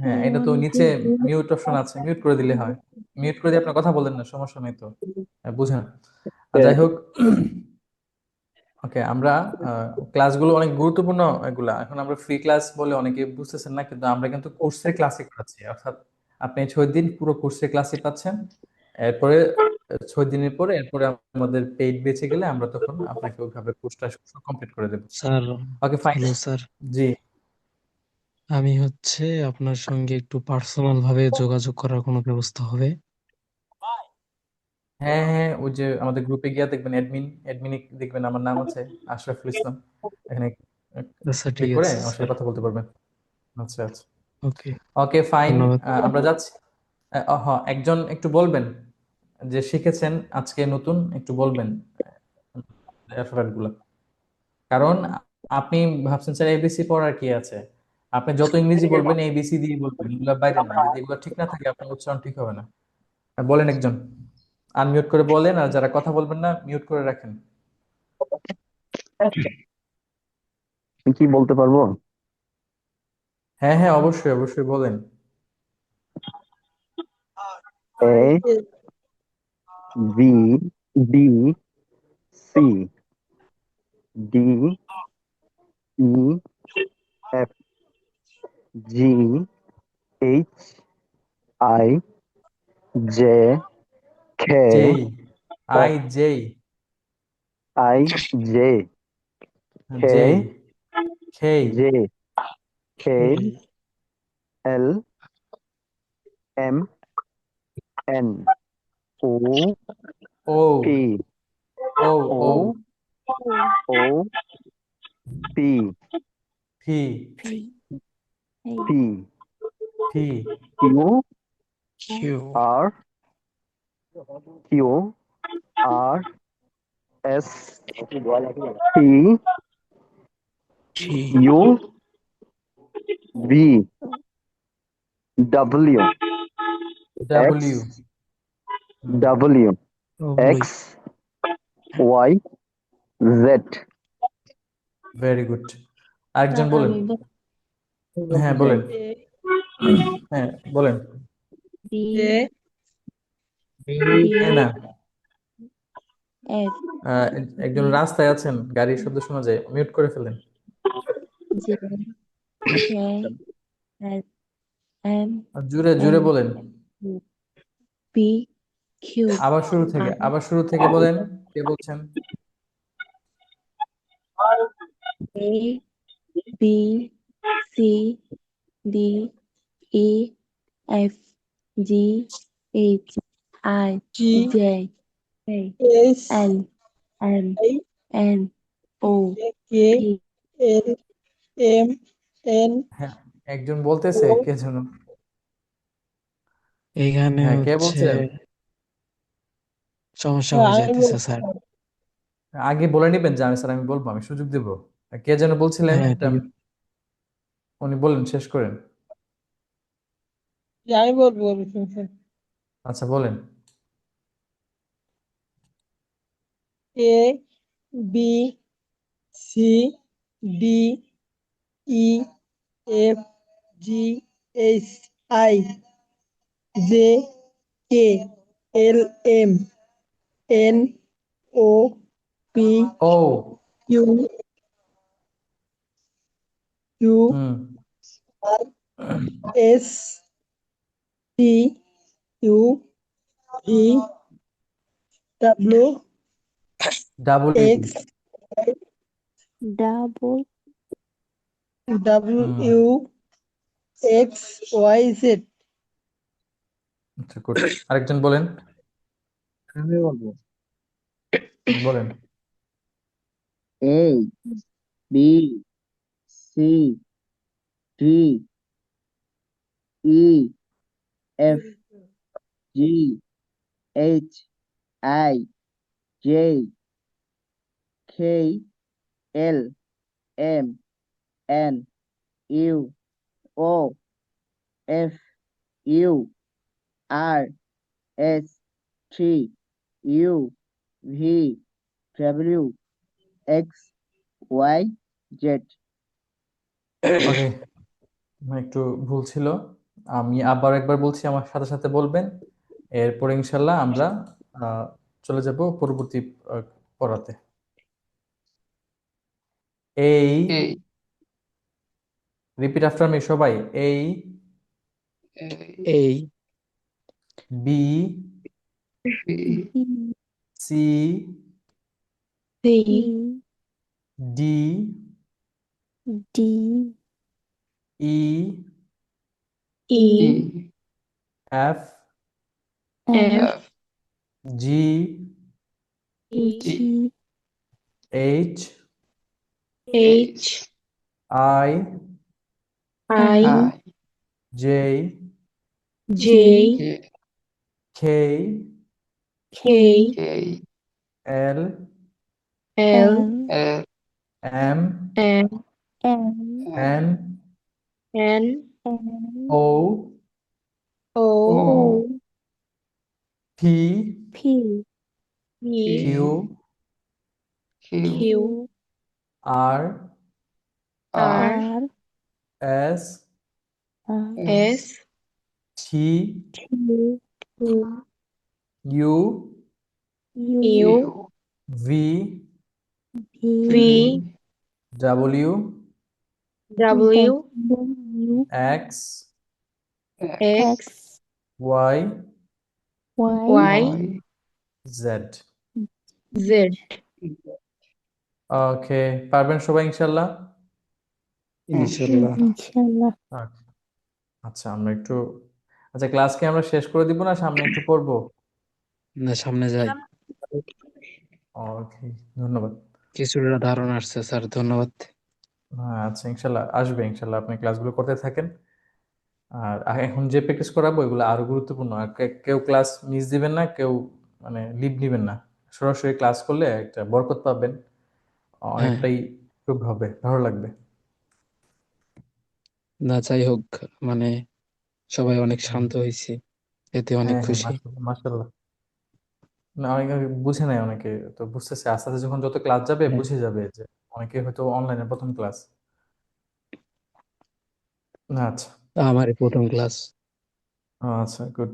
হ্যাঁ এটা তো অনেকে নিচে মিউট অপশন আছে, মিউট করে দিলে হয়। মিউট করে দিয়ে আপনার কথা বলেন না, সমস্যা নেই তো, বুঝেন। আর যাই হোক, ওকে আমরা ক্লাসগুলো অনেক গুরুত্বপূর্ণ এগুলা। এখন আমরা ফ্রি ক্লাস বলে অনেকে বুঝতেছেন না, কিন্তু আমরা কিন্তু কোর্সের ক্লাসই করাচ্ছি, অর্থাৎ আপনি 6 দিন পুরো কোর্সের ক্লাসই পাচ্ছেন। এরপরে 6 দিনের পরে এরপরে আমাদের পেইড বেঁচে গেলে আমরা তখন আপনাকে ওইভাবে কোর্সটা কমপ্লিট করে দেবো। Sir, okay fine. Hello sir, জি, আমি হচ্ছে আপনার সঙ্গে একটু পার্সোনাল ভাবে যোগাযোগ করার কোনো ব্যবস্থা হবে? হ্যাঁ হ্যাঁ, ওই যে আমাদের গ্রুপে গিয়া দেখবেন অ্যাডমিনে দেখবেন আমার নাম আছে আশরাফুল ইসলাম, এখানে আচ্ছা ক্লিক ঠিক করে আছে আমার সাথে স্যার। কথা বলতে পারবেন। আচ্ছা আচ্ছা, ওকে, ওকে ফাইন। ধন্যবাদ। আমরা যাচ্ছি। একজন একটু বলবেন যে শিখেছেন আজকে নতুন, একটু বলবেন অ্যালফাবেট গুলা। কারণ আপনি ভাবছেন স্যার এবিসি পড়ার কি আছে, আপনি যত ইংরেজি বলবেন এবিসি দিয়ে বলবেন, এগুলা বাইরে না, যদি এগুলো ঠিক না থাকে আপনার উচ্চারণ ঠিক হবে না। বলেন একজন, আনমিউট করে বলেন, আর যারা কথা বলবেন না মিউট করে রাখেন। কি বলতে পারবো? হ্যাঁ হ্যাঁ, অবশ্যই অবশ্যই বলেন। A B D C D E F G H I J K জেই, আই জেই, আই জে কে জেই, খেই, J K Okay. L M N O O P O O O, O P ফি ফি এই পি ফি Q Q, R Q R S T T, U V W X W. W W, X Y Z very good. আরেকজন sir বলেন। আমি হ্যাঁ বলেন, হ্যাঁ বলেন। বি বি ডি না, এফ একজন জি রাস্তায় আছেন, গাড়ির শব্দ শোনা যায়, মিউট করে ফেলেন। J K L M R জুড়ে এন জুড়ে বলেন। পি কিউ আবার শুরু থেকে বলেন, কে বলছেন? আর A B C D E F G H I J L M N O P হ্যাঁ, একজন বলতেছে কে যেন। এখানে হ্যাঁ কে হচ্ছে বলছিলেন? সমস্যা হয়ে যাইতেছে স্যার। আগে বলে নিবেন যে আমি স্যার আমি বলবো, আমি সুযোগ দেব। কে যেন বলছিলেন হ্যাঁ এটা, ঠিক আছে। উনি বলেন, শেষ করেন। আমি বলবো শুনছেন। আচ্ছা বলেন। A B C D E F G H I J K L M N O P O Q Q hmm R S T U V W W X double hmm W X Y Z আচ্ছা good আরেকজন বলেন আমি বলবো বলেন A B C D E F G H I J K L M N U O F U R S T U V W X Y Z ওকে একটু ভুল ছিল আমি আবার একবার বলছি আমার সাথে সাথে বলবেন এরপর ইনশাল্লাহ আমরা আহ, চলে যাব পরবর্তী পড়াতে এই A রিপিট আফটার মি সবাই এই A B B B C C D D E E E F F F G G G H H I I I J J J K K K L L L M M N N N O O O P P Q Q Q R R R S S T T U U U V V V W W X X Y Y Y Z Z ওকে পারবেন সবাই ইনশাল্লাহ ইনশাল্লাহ ইনশাআল্লাহ Okay. আচ্ছা আমরা একটু আচ্ছা class কি আমরা শেষ করে দিব না সামনে একটু পড়বো না সামনে যাই ওকে ধন্যবাদ কিছুটা ধারণা আসছে স্যার ধন্যবাদ হ্যাঁ আচ্ছা ইনশাল্লাহ আসবে ইনশাল্লাহ আপনি ক্লাসগুলো করতে থাকেন আর এখন যে প্র্যাকটিস করাবো এগুলো আরো গুরুত্বপূর্ণ আর কেউ ক্লাস মিস দিবেন না কেউ মানে লিভ নিবেন না সরাসরি ক্লাস করলে একটা বরকত পাবেন হ্যাঁ অনেকটাই খুব হবে ভালো লাগবে না যাই হোক মানে সবাই অনেক হুম। শান্ত হয়েছে এতে অনেক হ্যাঁ হ্যাঁ খুশি মাশাআল্লাহ মাশাআল্লাহ না অনেকে বুঝে নাই অনেকে তো বুঝতেছে আস্তে আস্তে যখন যত ক্লাস যাবে হ্যাঁ বুঝে যাবে যে অনেকে হয়তো অনলাইনে প্রথম ক্লাস আচ্ছা আমার প্রথম ক্লাস আচ্ছা গুড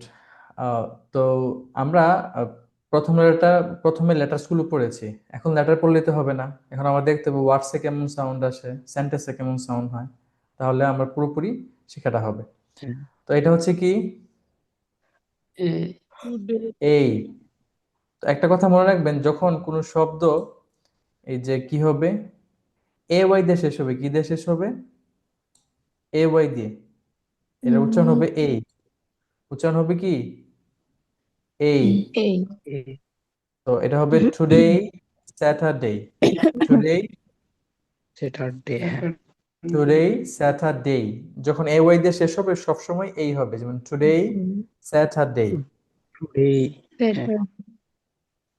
তো আমরা আহ, প্রথমে লেটার্স গুলো পড়েছি এখন লেটার পড়লেই তো হবে না এখন আমরা দেখতে হবে ওয়ার্ডসে কেমন সাউন্ড আসে সেন্টেন্সে কেমন সাউন্ড হয় তাহলে আমরা পুরোপুরি শেখাটা হবে তো এটা হচ্ছে কি A এই তো একটা কথা মনে রাখবেন যখন কোনো শব্দ এই যে কি হবে এ ওয়াই দিয়ে শেষ হবে কি দিয়ে শেষ হবে এ ওয়াই দিয়ে এটা উচ্চারণ হবে এই উচ্চারণ হবে কি এই A তো এটা হবে টুডে স্যাটারডে টুডে স্যাটারডে হ্যাঁ টুডে স্যাটারডে যখন এ ওয়াই দিয়ে শেষ হবে সবসময় এই হবে যেমন টুডে স্যাটারডে টুডে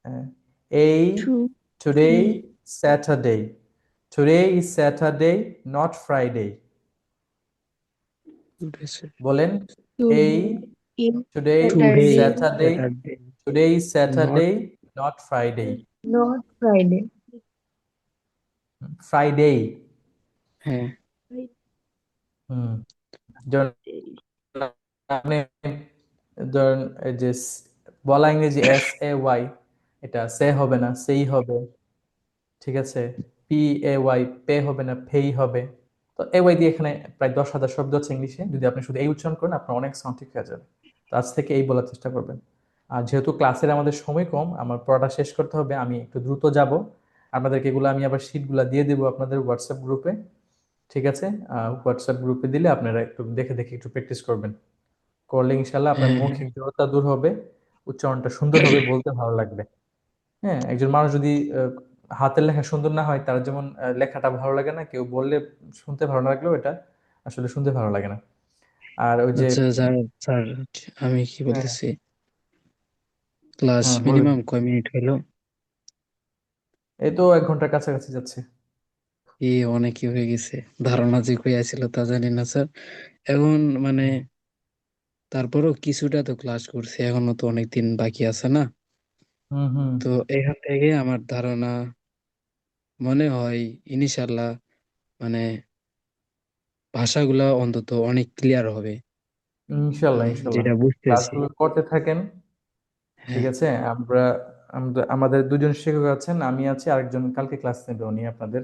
হ্যাঁ এই True today Saturday today is Saturday not Friday বলেন এই today today Saturday Saturday today is not Saturday not Friday not Friday Friday হ্যাঁ হুম ধরেন আপনি ধরেন এই যে বলা ইংরেজি SAY, এটা সে হবে না, সেই হবে। ঠিক আছে, PAY, পে হবে না, পেই হবে। তো AY দিয়ে এখানে প্রায় 10,000 শব্দ আছে ইংলিশে, যদি আপনি শুধু এই উচ্চারণ করেন আপনার অনেক সাউন্ড ঠিক হয়ে যাবে। তো আজ থেকে এই বলার চেষ্টা করবেন। আর যেহেতু ক্লাসের আমাদের সময় কম, আমার পড়াটা শেষ করতে হবে, আমি একটু দ্রুত যাব। আপনাদেরকে এগুলো আমি আবার শিটগুলো দিয়ে দেবো আপনাদের হোয়াটসঅ্যাপ গ্রুপে। ঠিক আছে, হোয়াটসঅ্যাপ গ্রুপে দিলে আপনারা একটু দেখে দেখে একটু প্র্যাকটিস করবেন। করলে ইনশাল্লাহ আপনার হ্যাঁ হ্যাঁ মৌখিক জড়তা দূর হবে, উচ্চারণটা সুন্দর হবে, বলতে ভালো লাগবে। হ্যাঁ, একজন মানুষ যদি হাতের লেখা সুন্দর না হয়, তার যেমন লেখাটা ভালো লাগে না, কেউ বললে শুনতে ভালো না লাগলেও এটা আসলে শুনতে ভালো লাগে না। আর ওই যে আচ্ছা স্যার, স্যার আমি কি হ্যাঁ, বলতেছি, ক্লাস হ্যাঁ বলেন। মিনিমাম কয় মিনিট হলো? এই তো 1 ঘন্টার কাছাকাছি যাচ্ছে। অনেকই হয়ে গেছে। ধারণা যে কই আছিল তা জানি না স্যার। এখন মানে তারপরও কিছুটা তো ক্লাস করছি, এখনো তো অনেক দিন বাকি আছে না? হুম হুম। তো এখান থেকে আমার ধারণা মনে হয় ইনশাল্লাহ মানে ভাষাগুলা অন্তত অনেক ক্লিয়ার হবে, ইনশাল্লাহ মানে ইনশাল্লাহ যেটা বুঝতেছি। ক্লাসগুলো করতে থাকেন। ঠিক হ্যাঁ, আছে, আমাদের দুজন শিক্ষক আছেন, আমি আছি, আরেকজন কালকে ক্লাস নেবে, উনি আপনাদের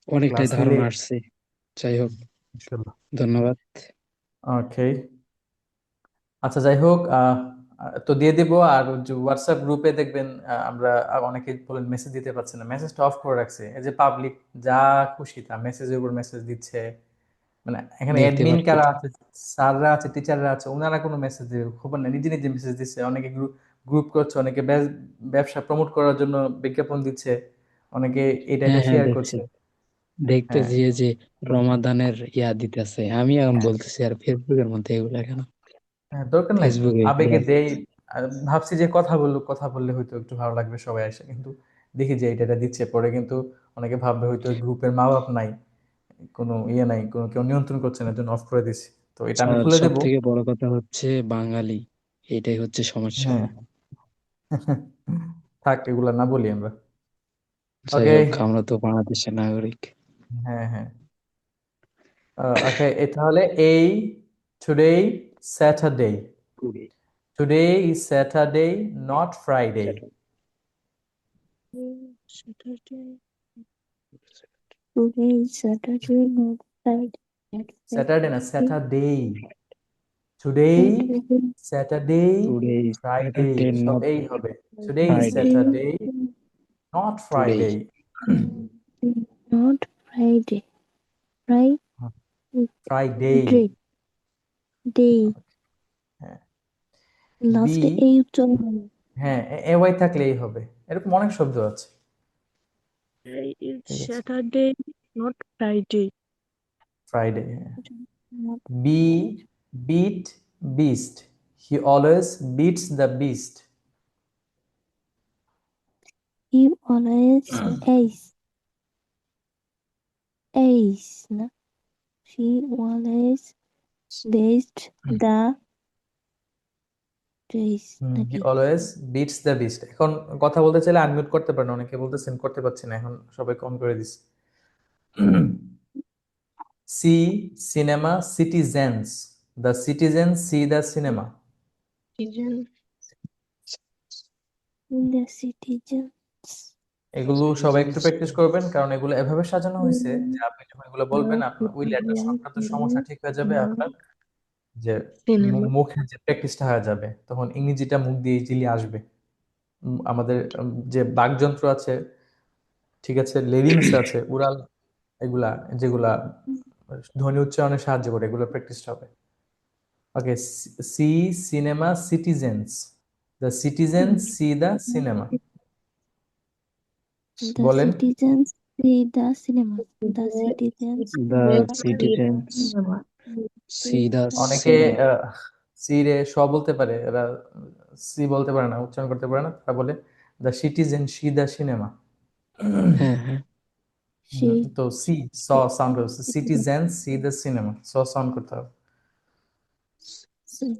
অনেকটাই ক্লাস নিলে। ধারণা আসছে। যাই হোক, ইনশাল্লাহ। ধন্যবাদ। ওকে, আচ্ছা যাই হোক, তো দিয়ে দিব। আর যে হোয়াটসঅ্যাপ গ্রুপে দেখবেন, আমরা অনেকে বলেন মেসেজ দিতে পারছে না, মেসেজটা অফ করে রাখছে। এই যে পাবলিক যা খুশি তা মেসেজের উপর মেসেজ দিচ্ছে, মানে এখানে দেখতে অ্যাডমিন পারছি কারা তো। আছে, স্যাররা আছে, টিচাররা আছে, ওনারা কোনো মেসেজ দেবে খবর না, নিজে নিজে মেসেজ দিচ্ছে। অনেকে গ্রুপ করছে, অনেকে ব্যবসা প্রমোট করার জন্য বিজ্ঞাপন দিচ্ছে, অনেকে এটা হ্যাঁ এটা হ্যাঁ শেয়ার দেখছি, করছে। হ্যাঁ দেখতেছি এই যে রমাদানের দিতেছে। আমি এখন বলতেছি আর ফেসবুকের মধ্যে এগুলা কেন? হ্যাঁ, দরকার নাই তো, ফেসবুকে আবেগে দেই। আর ভাবছি যে কথা বললে হয়তো একটু ভালো লাগবে সবাই আসে, কিন্তু দেখি যে এটা দিচ্ছে পরে, কিন্তু অনেকে ভাববে হয়তো গ্রুপের মা বাপ নাই, কোনো ইয়ে নাই, কোনো কেউ নিয়ন্ত্রণ করছে না, এর জন্য অফ করে দিছি। তো এটা আমি খুলে সব দেবো। থেকে বড় কথা হচ্ছে বাঙালি, এটাই হচ্ছে সমস্যা। হ্যাঁ থাক, এগুলা না বলি আমরা। যাই ওকে। হোক, আমরা তো বাংলাদেশের নাগরিক। হ্যাঁ হ্যাঁ। ওকে, তাহলে এই today Saturday, today is Saturday, not Friday. Saturday. Today is Saturday, not Friday. Saturday না, Saturday. Today, Saturday. Saturday, today Friday, Saturday সব নট এই হবে। Today is Friday, Saturday, not today Friday. Not Friday. Friday. Friday. Day. হ্যাঁ, B, লাস্টে এই উচ্চারণ হয়। হ্যাঁ ওয়াই থাকলে এই হবে, এরকম অনেক শব্দ আছে। It's ঠিক আছে, Saturday, not Friday. ফ্রাইডে। হ্যাঁ, Not B, beat, beast, he always beats the beast. he always ace না she always based the days he নাকি অলওয়েজ বিটস দ্য বিস্ট। এখন কথা বলতে চাইলে আনমিউট করতে পারেন, অনেকে বলতেছেন করতে পারছি না, এখন সবাই কম করে this. C, cinema, citizens, the citizens C the cinema. the citizens এগুলো সবাই একটু প্র্যাকটিস করবেন, কারণ এগুলো এভাবে সাজানো হয়েছে যে আপনি যখন এগুলো বলবেন, the আপনার ওই লেটার citizens সংক্রান্ত সমস্যা ঠিক হয়ে যাবে আপনার, যে cinema মুখের যে প্র্যাকটিসটা হয়ে যাবে, তখন ইংরেজিটা মুখ দিয়ে ইজিলি আসবে। আমাদের যে বাকযন্ত্র আছে, ঠিক আছে, লেরিংস আছে, উরাল, এগুলা যেগুলা ধ্বনি উচ্চারণে সাহায্য করে, এগুলো প্র্যাকটিস হবে। Okay, C, cinema, citizens, the citizens C the cinema. the বলেন। citizens see the cinema the citizens the see citizens C the অনেকে সিনেমা। সি রে স বলতে পারে, এরা সি বলতে পারে না, উচ্চারণ করতে পারে না, তারা বলে the citizen see the cinema. হ্যাঁ হ্যাঁ, তো সি, স সাউন্ড করতে, সিটিজেন সি দ্য সিনেমা, স সাউন্ড করতে হবে। see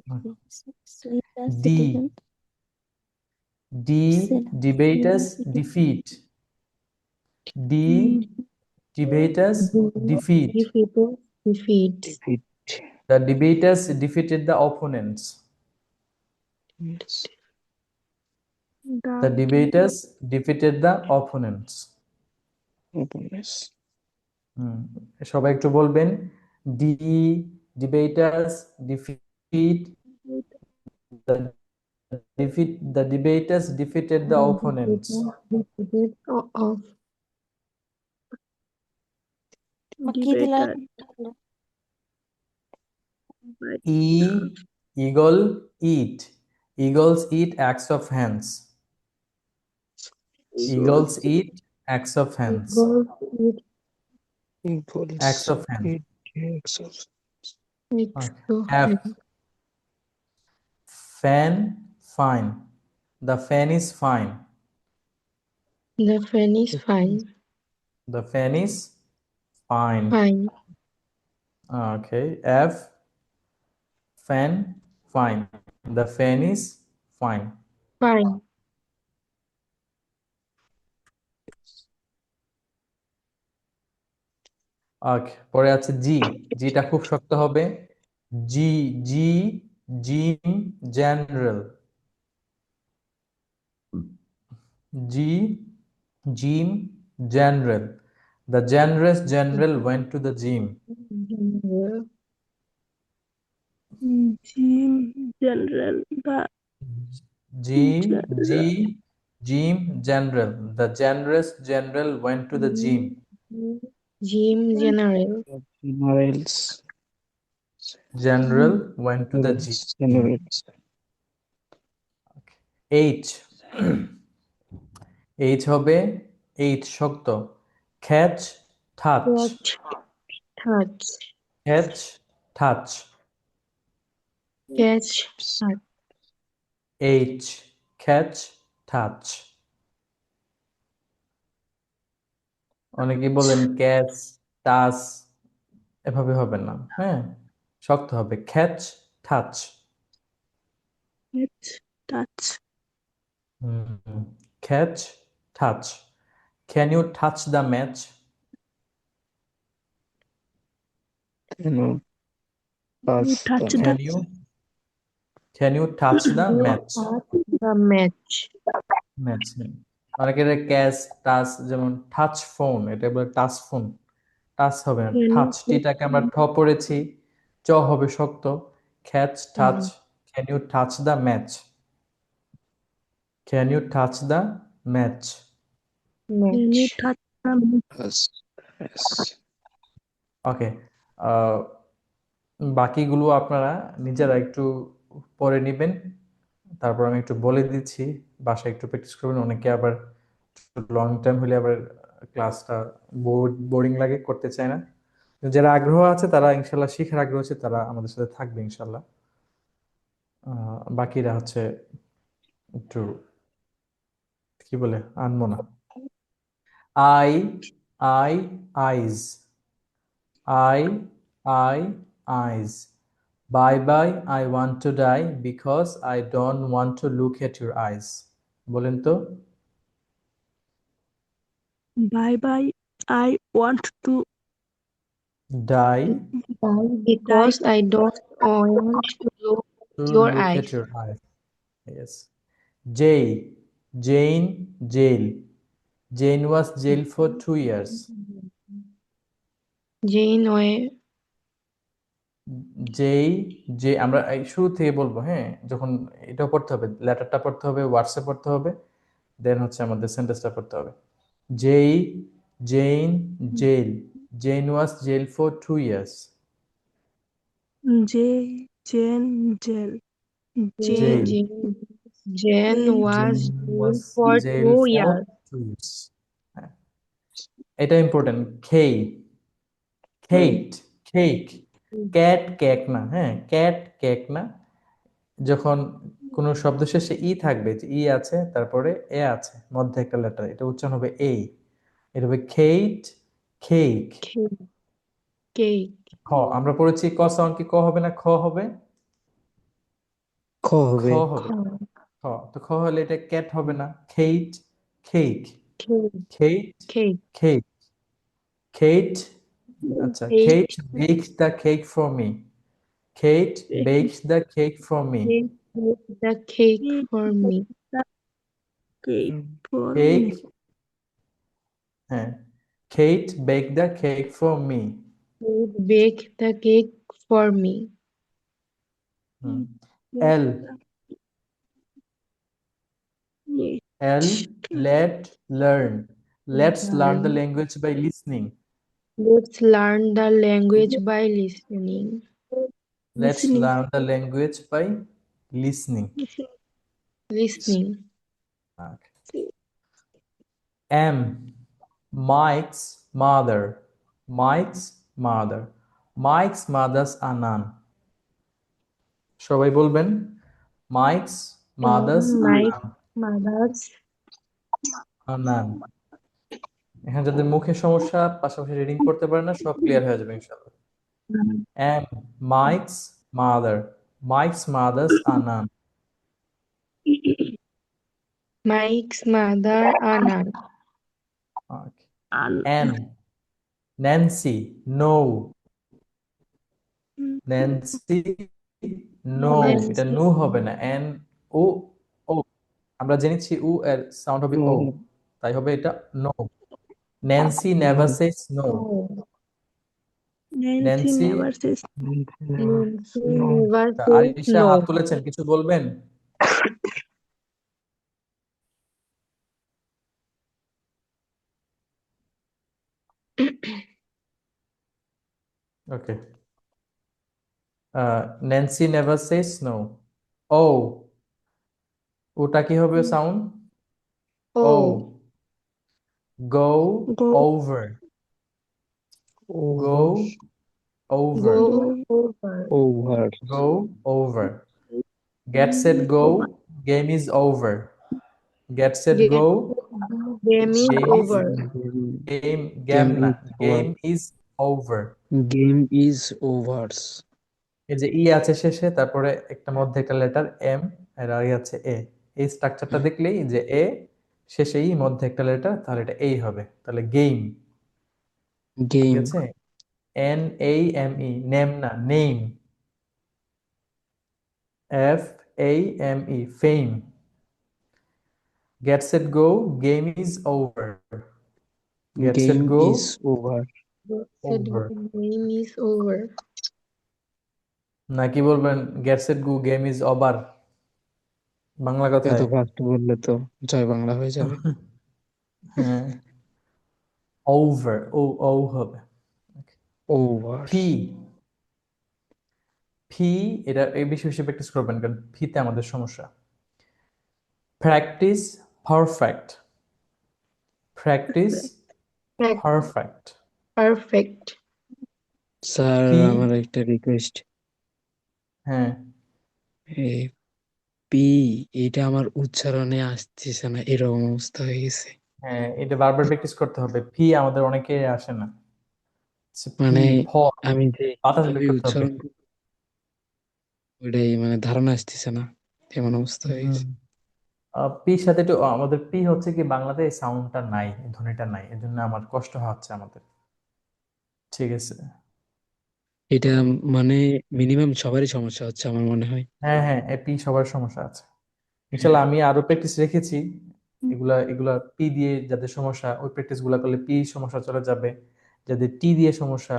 the D, citizens D, cinema ডিবেটাস, ডিফিট, ডি, ডিবেটাস, defeat, Defeat. Defeat. The debaters defeated the opponents. Yes. The debaters defeated the opponents. Openness. সবাই একটু বলবেন debaters defeat the debaters defeated the opponents. Defeated of বাকি দিলাম Eagle eat. Eagles eat acts of hands. Eagles eat acts of hands. Equals Acts of hands. 8x of F. Fan fine. The fan is fine. The fan is fine. The fan is fine. Fine. Okay. F. Fan fine. The fan is fine. Fine. Okay. পরে আছে জি। জিটা খুব শক্ত হবে। G G gym general. G gym general. The generous general went to the gym. Gym general. The Gym general. The generous general went to the gym. gym general. generals. General went to the gym. Generals. H. H হবে H শক্ত। Catch touch. Touch. Catch touch. Catch. Touch. H. Catch touch. অনেকে বলেন catch touch, এভাবে হবে না, হ্যাঁ, শক্ত হবে। Catch touch. Catch. Touch. Catch touch. Can you touch the match? Touch Can you touch the match? the match. Match. অনেকের catch touch, যেমন টাচ ফোন, এটা বলে টাচ ফোন। টাচ হবে না, টাচ। টিটাকে আমরা ঠ পড়েছি, চ হবে শক্ত। Catch touch. Can you touch the match? Can you touch the match? Can you touch the Yes. Yes. ওকে। বাকিগুলো আপনারা নিজেরা একটু পড়ে নেবেন, তারপর আমি একটু বলে দিচ্ছি, বাসায় একটু প্র্যাকটিস করবেন। অনেকে আবার লং টাইম হলে আবার ক্লাসটা বোরিং লাগে, করতে চায় না। যারা আগ্রহ আছে তারা ইনশাল্লাহ, শিখার আগ্রহ আছে তারা আমাদের সাথে থাকবে ইনশাল্লাহ। বাকিরা হচ্ছে একটু কি বলে আনবো না। eyes. Eyes. Bye bye, I want to die because I don't want to look at your eyes. বলেন তো। Bye bye. I want to Die die because I don't want to look to your look eyes. at your eyes. Yes. Jane, jail. Jane was jailed for 2 years. Jane আমরা এই শুরু থেকে বলবো, হ্যাঁ, যখন এটা পড়তে হবে, লেটারটা পড়তে হবে, ওয়ার্ডসে পড়তে হবে, দেন হচ্ছে আমাদের সেন্টেন্সটা পড়তে হবে। Jane jail. Jane was jailed for 2 years. Jane jail. Jail. Jane was was for jailed 2 for years. 2 years. হ্যাঁ। এটা ইম্পর্টেন্ট। কেক। ক্যাট কেক না, হ্যাঁ, ক্যাট কেক না। যখন কোন শব্দ শেষে ই থাকবে, যে ই আছে তারপরে এ আছে, মধ্যে একটা লেটার, এটা উচ্চারণ হবে এ। এটা হবে কেক। খ, আমরা পড়েছি ক সাউন্ড কি ক হবে না খ হবে? খ হবে। খ। তো খ হলে এটা ক্যাট হবে না, কেক। আচ্ছা, Kate Kate baked the cake for me. Kate baked the cake for me. baked the cake for me. Cake, হ্যাঁ, Kate baked the cake for me. Kate baked the cake for me. Hmm. L, let, learn. Let's learn the language by listening. Let's learn the language by listening. Let's learn the language by listening. Listening. Okay. M, Mike's mother. Mike's mother. Mike's mother's Anan. সবাই বলবেন Mike's mother's My Anan. mother's Anan. এখানে যাদের মুখে সমস্যা, পাশাপাশি reading করতে পারে না, সব ক্লিয়ার হয়ে যাবে ইনশাআল্লাহ। M, Mike's mother. Mike's mother's Anan. Mike's mother Anna. Okay. N, Nancy, no. Nancy, no. এটা নো হবে না, N O O। আমরা জেনেছি উ এর সাউন্ড হবে ও, তাই হবে এটা no. Nancy never says no. Nancy, Never says Arisha no. হাত তুলেছেন, কিছু বলবেন? ওকে। Nancy never says no. ও, ওটা কি হবে sound? O, Oh, go go over. Go over. over. Over. Go over. Get set go, game is over. Get set Get go, game is game is over. game Game না, is over. game is over. Game is over. এই যে ই আছে শেষে, তারপরে একটা মধ্যে একটা letter M, আর আগে আছে এ। এই স্ট্রাকচারটা দেখলেই যে এ শেষে ই মধ্যে একটা লেটার, তাহলে এটা এই হবে, তাহলে গেম। ঠিক Game. আছে, N A M E, name না, name. F A M E, fame. Get set go, game is over. Get set Game go, is over. Said over. game is over. নাকি বলবেন get set go, game is over? Bangla এত কথায়। Fast বললে তো জয় বাংলা হয়ে যাবে। হ্যাঁ, ওভার, ও ও হবে। Over. ফি, ফি, এটা এই বেশি বেশি প্র্যাকটিস করবেন, কারণ ফিতে আমাদের সমস্যা। Practice perfect. Practice Perfect. Perfect. Perfect. Sir ফি, আমার একটা রিকোয়েস্ট, হ্যাঁ, এই পি এটা আমার উচ্চারণে আসতেছে না, এরকম অবস্থা হয়ে গেছে। হ্যাঁ, এটা বারবার প্র্যাকটিস করতে হবে। ফি আমাদের অনেকে আসে না। ফি, মানে ফ, আমি যে বাতাস বের কিভাবে করতে হবে। উচ্চারণ করব ওইটাই মানে ধারণা আসতেছে না, এমন অবস্থা হয়ে গেছে। পির সাথে একটু আমাদের পি হচ্ছে কি বাংলাতে এই সাউন্ডটা নাই, এই ধ্বনিটা নাই, এজন্য আমার কষ্ট হচ্ছে আমাদের। ঠিক আছে। এটা মানে মিনিমাম সবারই সমস্যা হচ্ছে আমার মনে হয়। হ্যাঁ হ্যাঁ, এই পি সবার সমস্যা আছে। ইনশাল্লাহ আমি আরো প্র্যাকটিস রেখেছি। এগুলা এগুলা পি দিয়ে যাদের সমস্যা, ওই প্র্যাকটিস গুলা করলে পি সমস্যা চলে যাবে। যাদের টি দিয়ে সমস্যা,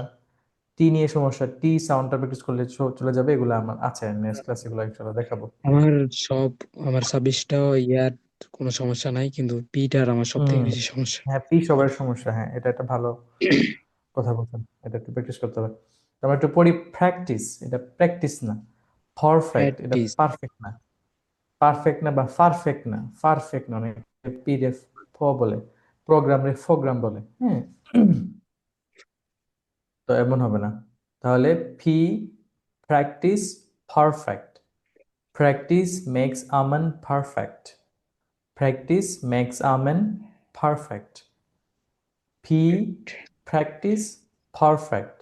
টি নিয়ে সমস্যা, টি সাউন্ডটা প্র্যাকটিস করলে চলে যাবে। এগুলো আমার আছে, নেক্সট ক্লাস এগুলো ইনশাল্লাহ দেখাবো। আমার সব আমার 26টা ইয়ার কোনো সমস্যা নাই, কিন্তু পিটার আমার সব থেকে বেশি সমস্যা। হ্যাঁ, পি সবার সমস্যা, হ্যাঁ, এটা একটা ভালো কথা বলছেন। এটা একটু প্র্যাকটিস করতে হবে। আমরা একটু পড়ি, প্র্যাকটিস, এটা প্র্যাকটিস না। পারফেক্ট, এটা প্র্যাকটিস। পারফেক্ট না। পারফেক্ট না বা পারফেক্ট না, পারফেক্ট না, অনেক পি রে ফ বলে, প্রোগ্রাম রে প্রোগ্রাম বলে। হ্যাঁ, তো এমন হবে না। তাহলে P, practice perfect. Practice makes a man perfect. Practice makes a man perfect. P, practice perfect.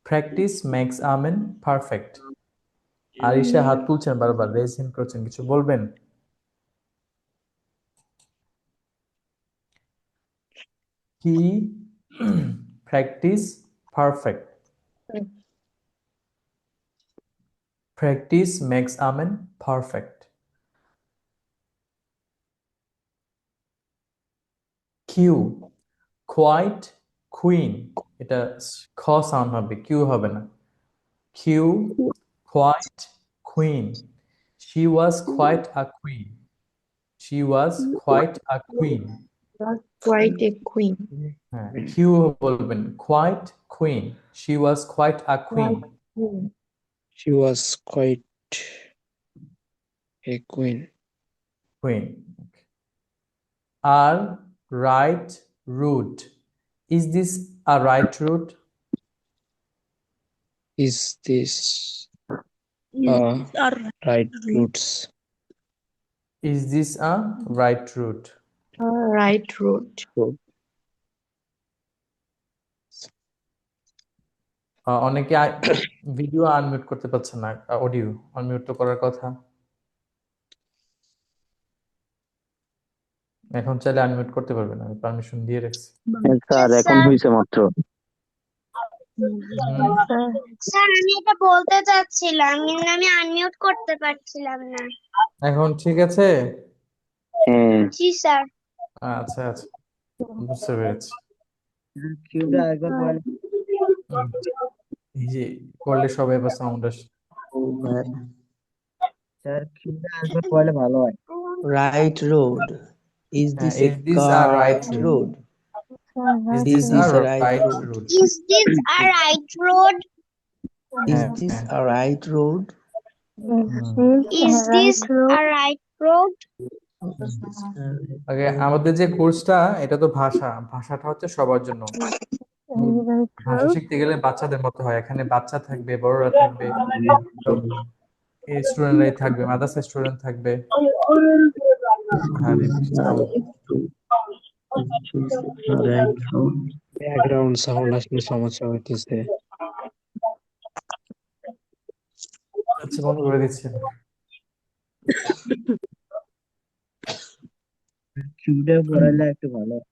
Practice makes a man perfect. Arisha হাত তুলছেন, বারবার রেজ হ্যান্ড করছেন, কিছু বলবেন? কি, practice Perfect. Practice makes a man perfect. Q. Quite queen. এটা খ সাউন্ড হবে, কিউ হবে না। Q. Quite queen. She was quite a queen. She was quite a queen. Quite a queen. হ্যাঁ, Q বলবেন, quite queen. She was quite a queen. She was quite a queen. Queen. R. Right route. Is this a right route? Is this right roots? Is this a right route? Right road. অনেকে video unmute করতে পারছে না, audio unmute তো করার কথা। এখন চাইলে unmute করতে পারবেন, আমি পারমিশন দিয়ে রাখছি। স্যার এখন হয়েছে মাত্র। স্যার আমি এটা বলতে চাচ্ছিলাম কিন্তু আমি আনমিউট করতে পারছিলাম না। এখন ঠিক আছে? হ্যাঁ জি স্যার। আচ্ছা আচ্ছা, বুঝতে পেরেছি। কিউটা একবার পড়লে এই যে করলে সবাই এবার সাউন্ড আসে। স্যার কিউটা একবার পড়লে ভালো হয়। Right road. Is হ্যাঁ, this a is this a right car road? road? Is Is this a this a right right road? road? Is this a right road? Is হ্যাঁ, this হ্যাঁ। a right road? Is this a right road? ওকে, আমাদের যে কোর্সটা এটা তো ভাষাটা হচ্ছে সবার জন্য। ভাষা শিখতে গেলে বাচ্চাদের মতো হয়, এখানে বাচ্চা থাকবে, বড়রা থাকবে, স্টুডেন্টরাই থাকবে, মাদ্রাসা স্টুডেন্ট থাকবে। আরে sound। Right road. Background sound আসলে সমস্যা হইতেছে। আচ্ছা, বন্ধ করে দিচ্ছি। কিউটা পড়ালে একটু ভালো হয়।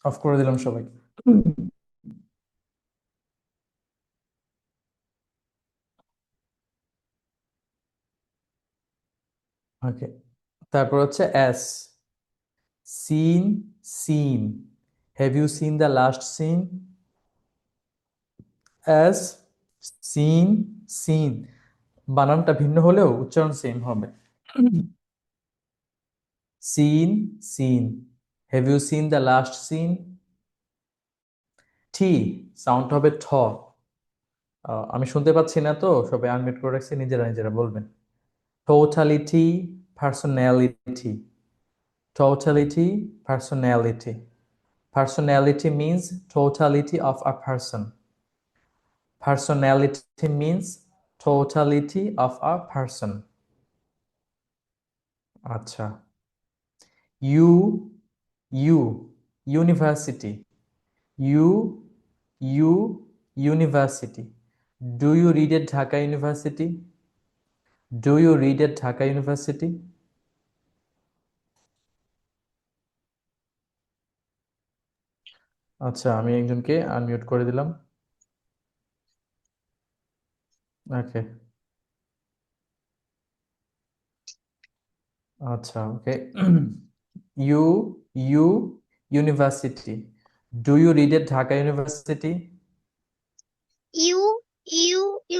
অফ করে দিলাম সবাই। ওকে, তারপর হচ্ছে S. Seen scene. Have you seen the last scene? S seen scene, বানানটা ভিন্ন হলেও উচ্চারণ সেম হবে। Seen scene. Have you seen the last scene? T sound হবে ঠ। আমি শুনতে পাচ্ছি না, তো সবাই আনমিউট করে রাখছি, নিজেরা নিজেরা বলবেন। Totality, personality. Totality, personality. Personality means totality of a person. Personality means totality of a person. আচ্ছা। You, university. You, university. Do you read at Dhaka University? Do you read at Dhaka University? আচ্ছা, আমি একজনকে unmute করে দিলাম। Okay, আচ্ছা, okay. U university. Do you read at Dhaka University? You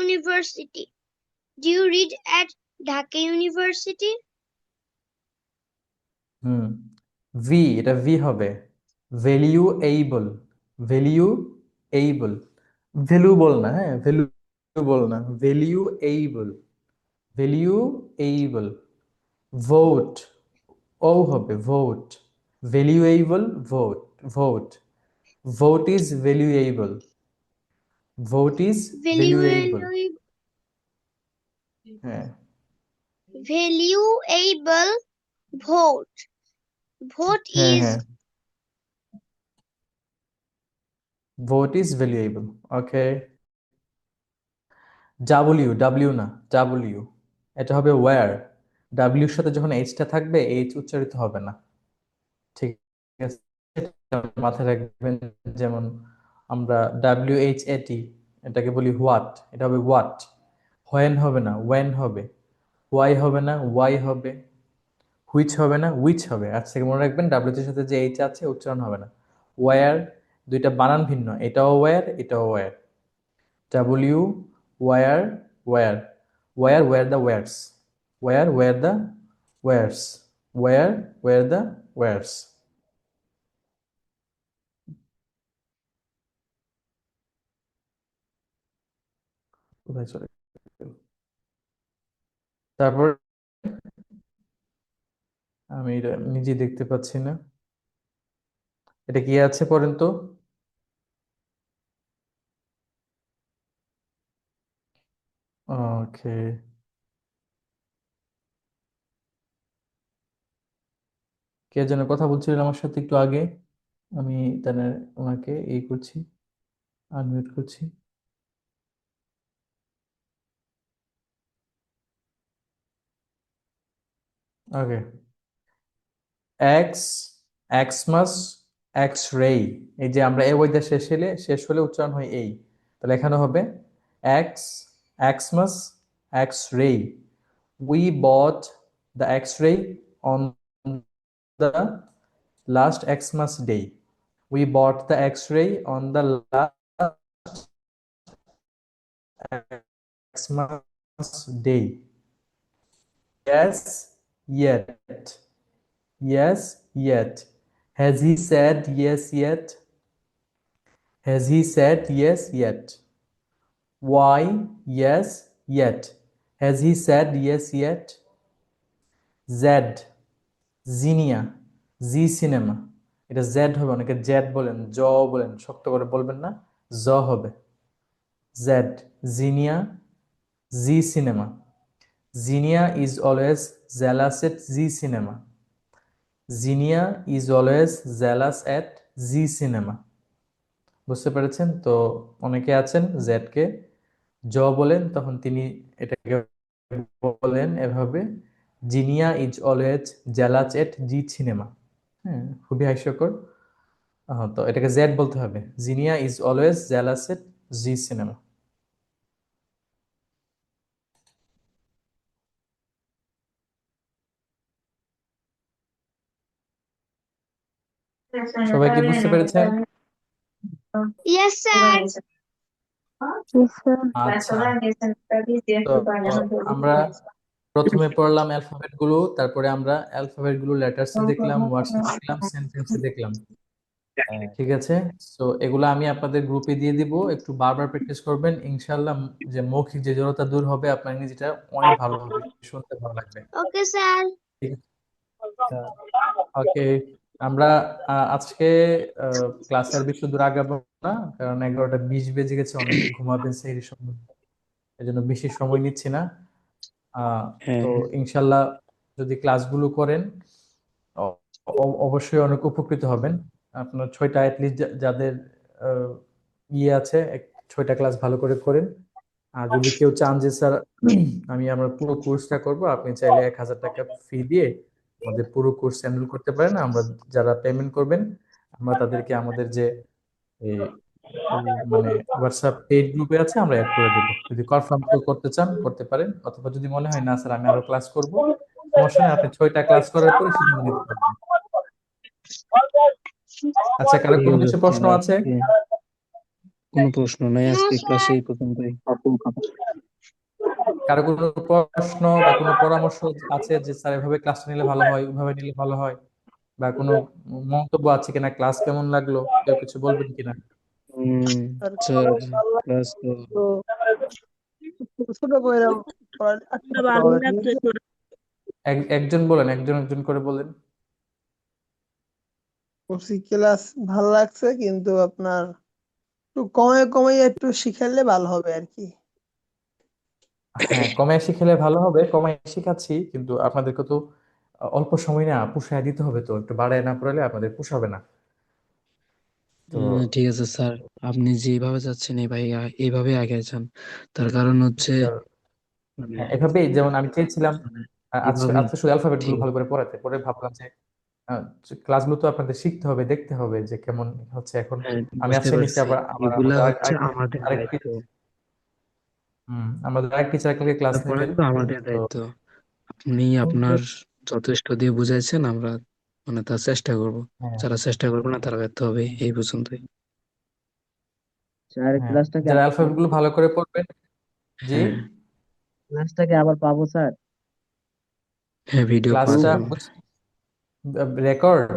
university. Do you read at Dhaka University? V, এটা V হবে। Valuable. Valuable. Valuable না, হ্যাঁ, ভ্যালুবল না, ভ্যালুয়েবল। ভ্যালুয়েবল। ভোট, ও হবে, vote. Valuable, vote, vote. Vote is valuable. Vote is valuable. Valuable. হ্যাঁ, Valuable vote. Vote হ্যাঁ, is হ্যাঁ, vote is valuable. Okay. W না, ডাব্লিউ, এটা হবে ওয়্যার। ডাব্লিউর সাথে যখন এইচটা থাকবে, এইচ উচ্চারিত হবে না। ঠিক আছে এটা মাথায় রাখবেন। যেমন আমরা WHAT এটাকে বলি হোয়াট, এটা হবে হোয়াট। হোয়েন হবে না, ওয়েন হবে। হোয়াই হবে না, ওয়াই হবে। হুইচ হবে না, উইচ হবে। আজ থেকে মনে রাখবেন ডাব্লিউ এর সাথে যে এইচ আছে উচ্চারণ হবে না। ওয়ার, দুইটা বানান ভিন্ন, এটাও ওয়ার, এটাও war. W, war, war. War, war the wars. War, war the wars. War, war the wars. কোথায় চলে গেল? তারপর আমি এটা নিজে দেখতে পাচ্ছি না, এটা কি আছে পড়েন তো। ওকে, কে যেন কথা বলছিলেন আমার সাথে একটু আগে। আমি তাহলে ওনাকে এই করছি, আনমিউট করছি। ওকে, এক্স, এক্সমাস, এক্স রে। এই যে আমরা এ ওইটা শেষ হলে উচ্চারণ হয় এই, তাহলে এখানে হবে x, Xmas, X ray. We bot the X ray on the last Xmas day. We bot the X ray on the last Xmas day. Yes, yet. Yes, yet. Has he said yes yet? Has he said yes yet? Why? Yes, yet. Has he said yes yet? Z, zinnia, G cinema. এটা Z হবে, অনেকে Z বলেন, জ বলেন, শক্ত করে বলবেন না, জ হবে। Z, Zinnia, G cinema. Zinnia is always jealous at Zee cinema. Zinnia is always jealous at Zee cinema. বুঝতে পেরেছেন তো? অনেকে আছেন জেডকে জ বলেন, তখন তিনি এটাকে বলেন এভাবে, Zinnia is always jealous at Zee cinema. হ্যাঁ, খুবই হাস্যকর। তো এটাকে জেড বলতে হবে, Zinnia is always jealous at Zee cinema. সবাই কি বুঝতে পেরেছেন? Yes, sir. Yes, sir. আচ্ছা, তো আমরা প্রথমে পড়লাম অ্যালফাবেট গুলো, তারপরে আমরা অ্যালফাবেট গুলো লেটার্স দেখলাম, ওয়ার্ডস দেখলাম, সেন্টেন্স দেখলাম। ঠিক আছে, তো এগুলো আমি আপনাদের গ্রুপে দিয়ে দিব, একটু বারবার প্র্যাকটিস করবেন ইনশাআল্লাহ। যে মৌখিক যে জড়তা দূর হবে, আপনার ইংরেজিটা অনেক ভালো হবে, শুনতে ভালো লাগবে। Okay, sir. ঠিক আছে, ওকে। আমরা আজকে ক্লাসে আর বেশি দূর আগাবো না, কারণ 11টা 20 বেজে গেছে, অনেকে ঘুমাবেন সেই সময়, এই জন্য বেশি সময় নিচ্ছি না। তো হ্যাঁ, ইনশাল্লাহ যদি ক্লাসগুলো করেন অবশ্যই অনেক উপকৃত হবেন। আপনার 6টা অ্যাটলিস্ট যাদের ইয়ে আছে, 6টা ক্লাস ভালো করে করেন। আর যদি কেউ চান যে স্যার আমি আমার পুরো কোর্সটা করব, আপনি চাইলে 1000 টাকা ফি দিয়ে আমাদের পুরো কোর্স এনরোল করতে পারেন। আমরা যারা পেমেন্ট করবেন, আমরা তাদেরকে আমাদের যে এই এই মানে হোয়াটসঅ্যাপ পেইড গ্রুপে আছে, আমরা অ্যাড করে দেব। যদি কনফার্ম করতে চান করতে পারেন, অথবা যদি মনে হয় না স্যার আমি আরো ক্লাস করব, সমস্যা নেই, আপনি 6টা ক্লাস করার পরে সিদ্ধান্ত নিতে পারবেন। আচ্ছা, কারো ঠিক কোনো আছে কিছু স্যার। প্রশ্ন আছে? আজকে কোনো প্রশ্ন নাই, No, আজকে ক্লাস sir. এই পর্যন্তই। কারো কোনো প্রশ্ন বা কোনো পরামর্শ আছে যে স্যার এভাবে ক্লাসটা নিলে ভালো হয়, ওইভাবে নিলে ভালো হয়, বা কোনো মন্তব্য আছে কিনা, ক্লাস কেমন লাগলো, কেউ কিছু বলবেন কিনা? স্যার ক্লাস তো একজন বলেন, একজন একজন করে বলেন। ক্লাস ভালো লাগছে, কিন্তু আপনার একটু কমে কমে একটু শিখালে ভালো হবে আর কি। হ্যাঁ, কমায় শিখলে ভালো হবে, কমায় শিখাচ্ছি, কিন্তু আপনাদেরকে তো অল্প সময় না পুষায় দিতে হবে, তো একটু বাড়ায় না পড়ালে আপনাদের পুষাবে না। তো ঠিক আছে স্যার, আপনি যেভাবে যাচ্ছেন এইভাবে আগে যান। তার কারণ হচ্ছে মানে হ্যাঁ, এভাবেই যেমন আমি চেয়েছিলাম মানে আজকে এভাবেই আজকে শুধু অ্যালফাবেট গুলো ঠিক ভালো আছে। করে পড়াতে, পরে ভাবলাম যে ক্লাসগুলো তো আপনাদের শিখতে হবে, দেখতে হবে যে কেমন হচ্ছে এখন। হ্যাঁ, আমি বুঝতে আজকে নিচে পারছি। আবার আবার এগুলা আমাদের হচ্ছে আমাদের আরেক দায়িত্ব। আমাদের আরেক টিচার কালকে ক্লাস তারপরে নেবেন। তো আমাদের তো দায়িত্ব। আপনি আপনার যথেষ্ট দিয়ে বুঝাইছেন, আমরা মানে তার চেষ্টা করব। হ্যাঁ, যারা চেষ্টা করবে না তারা ব্যর্থ হবে, এই পর্যন্তই। স্যার হ্যাঁ, ক্লাসটা কি যারা আবার অ্যালফাবেট পাবো? গুলো ভালো করে পড়বেন। জি, হ্যাঁ, ক্লাসটা কি আবার পাবো স্যার? হ্যাঁ, ভিডিও পাওয়া ক্লাসটা যাবে। রেকর্ড,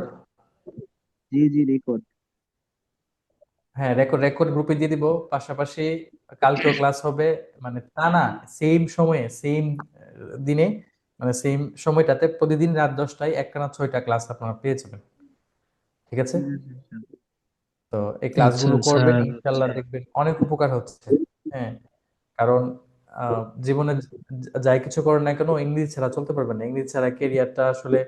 জি জি, রেকর্ড। হ্যাঁ রেকর্ড রেকর্ড গ্রুপে দিয়ে দিব। পাশাপাশি কালকেও ক্লাস হবে, মানে তা না, সেম সময়ে সেম দিনে, মানে সেম সময়টাতে প্রতিদিন রাত 10টায় একটানা 6টা ক্লাস আপনারা পেয়ে যাবেন। ঠিক আছে? ঠিক আছে স্যার। তো এই আচ্ছা ক্লাসগুলো করবেন, স্যার, ইনশাল্লাহ দেখবেন অনেক উপকার হচ্ছে। হ্যাঁ, কারণ জীবনে যাই কিছু করেন না কেন, ইংরেজি ছাড়া চলতে পারবেন না। ইংরেজি ছাড়া কেরিয়ারটা আসলে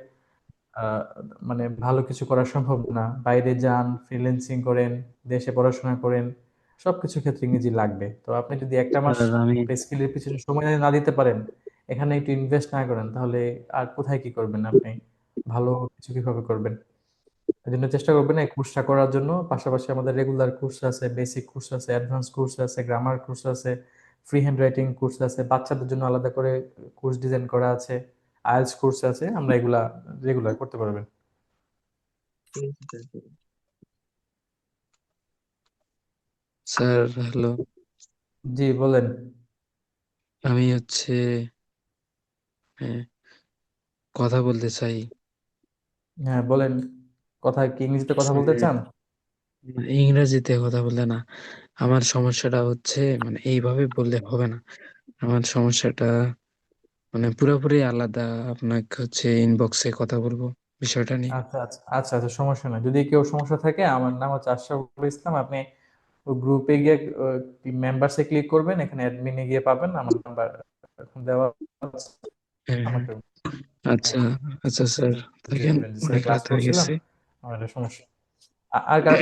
আহ, মানে ভালো কিছু করা সম্ভব না। বাইরে যান, ফ্রিল্যান্সিং করেন, দেশে পড়াশোনা করেন, সবকিছু ক্ষেত্রে ইংরেজি লাগবে। তো আপনি যদি একটা মাস স্যার আমি একটা স্কিলের পিছনে সময় না দিতে পারেন, এখানে একটু ইনভেস্ট না করেন, তাহলে আর কোথায় কি করবেন আপনি? ভালো কিছু কিভাবে করবেন? এই জন্য চেষ্টা করবেন এই কোর্সটা করার জন্য। পাশাপাশি আমাদের রেগুলার কোর্স আছে, বেসিক কোর্স আছে, অ্যাডভান্স কোর্স আছে, গ্রামার কোর্স আছে, ফ্রি হ্যান্ড রাইটিং কোর্স আছে, বাচ্চাদের জন্য আলাদা করে কোর্স ডিজাইন করা আছে, আইএলটিএস কোর্স আছে। আমরা এগুলা রেগুলার করতে পারবেন। ঠিক আছে স্যার, ঠিক আছে। Sir, hello. জি বলেন। আমি হচ্ছে হ্যাঁ, কথা বলতে চাই। হ্যাঁ বলেন, কথা কি ইংরেজিতে কথা বলতে হ্যাঁ, চান? মানে ইংরেজিতে কথা বলতে না। আমার সমস্যাটা হচ্ছে মানে এইভাবে বললে হবে না। আমার সমস্যাটা মানে পুরোপুরি আলাদা। আপনাকে হচ্ছে ইনবক্সে কথা বলবো বিষয়টা নিয়ে। আচ্ছা আচ্ছা আচ্ছা আচ্ছা, সমস্যা নাই। যদি কেউ সমস্যা থাকে, আমার নাম হচ্ছে আশরাফুল ইসলাম। আপনি গ্রুপে গিয়ে মেম্বারসে ক্লিক করবেন, এখানে অ্যাডমিনে গিয়ে পাবেন আমার নাম্বার এখন দেওয়া আছে। হ্যাঁ, হ্যাঁ। আমাকে আচ্ছা, আচ্ছা স্যার, দিয়ে থাকেন। দিবেন যে স্যার অনেক ক্লাস রাত হয়ে করছিলাম, গেছে। আমার একটা সমস্যা। আর কার,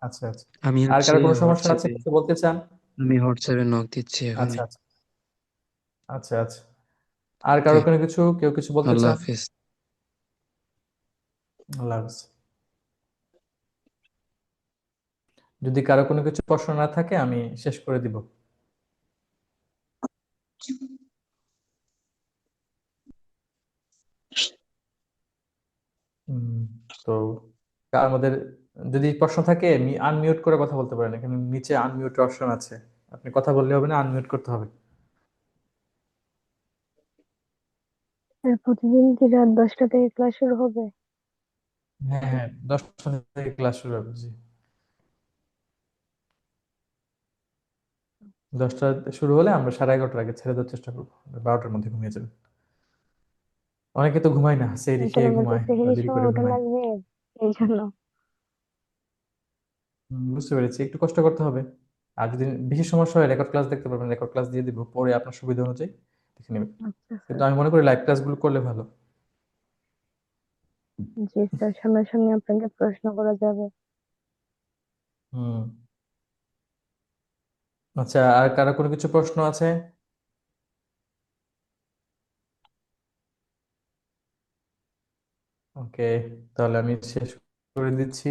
আচ্ছা আচ্ছা, আমি আর হচ্ছে কারো কোনো সমস্যা আছে, হোয়াটসঅ্যাপে কিছু বলতে চান? আমি হোয়াটসঅ্যাপে নক দিচ্ছি আচ্ছা এখনই। আচ্ছা আচ্ছা আচ্ছা, আর কারো ওকে, কোনো কিছু, কেউ কিছু বলতে আল্লাহ চান? হাফিজ। আল্লাহ হাফেজ। যদি কারো কোনো কিছু প্রশ্ন না থাকে, আমি শেষ করে দিব। উম, তো আমাদের যদি প্রশ্ন থাকে, আনমিউট করে কথা বলতে পারেন। এখানে নিচে আনমিউট অপশন আছে, আপনি কথা বললে হবে না, আনমিউট করতে হবে। স্যার প্রতিদিন কি রাত 10টা থেকে ক্লাস শুরু হবে? হ্যাঁ হ্যাঁ, 10টা থেকে ক্লাস শুরু হবে, জি। 10টা শুরু হলে আমরা 11:30টার আগে ছেড়ে দেওয়ার চেষ্টা করবো, 12টার মধ্যে ঘুমিয়ে যাবে। অনেকে তো ঘুমায় না, সেহরি আসলে খেয়ে আমার তো ঘুমায় বা সেহেরির দেরি সময় করে ওঠা ঘুমায়। লাগবে, এই জন্য। বুঝতে পেরেছি, একটু কষ্ট করতে হবে। আর যদি বেশি সমস্যা হয়, রেকর্ড ক্লাস দেখতে পারবেন, রেকর্ড ক্লাস দিয়ে দিব, পরে আপনার সুবিধা অনুযায়ী দেখে নেবেন। আচ্ছা কিন্তু স্যার। আমি মনে করি লাইভ ক্লাসগুলো করলে ভালো। জি স্যার, সামনাসামনি আপনাকে প্রশ্ন করা যাবে। হুম, আচ্ছা, আর কারো কোনো কিছু প্রশ্ন আছে? ওকে, তাহলে আমি শেষ করে দিচ্ছি।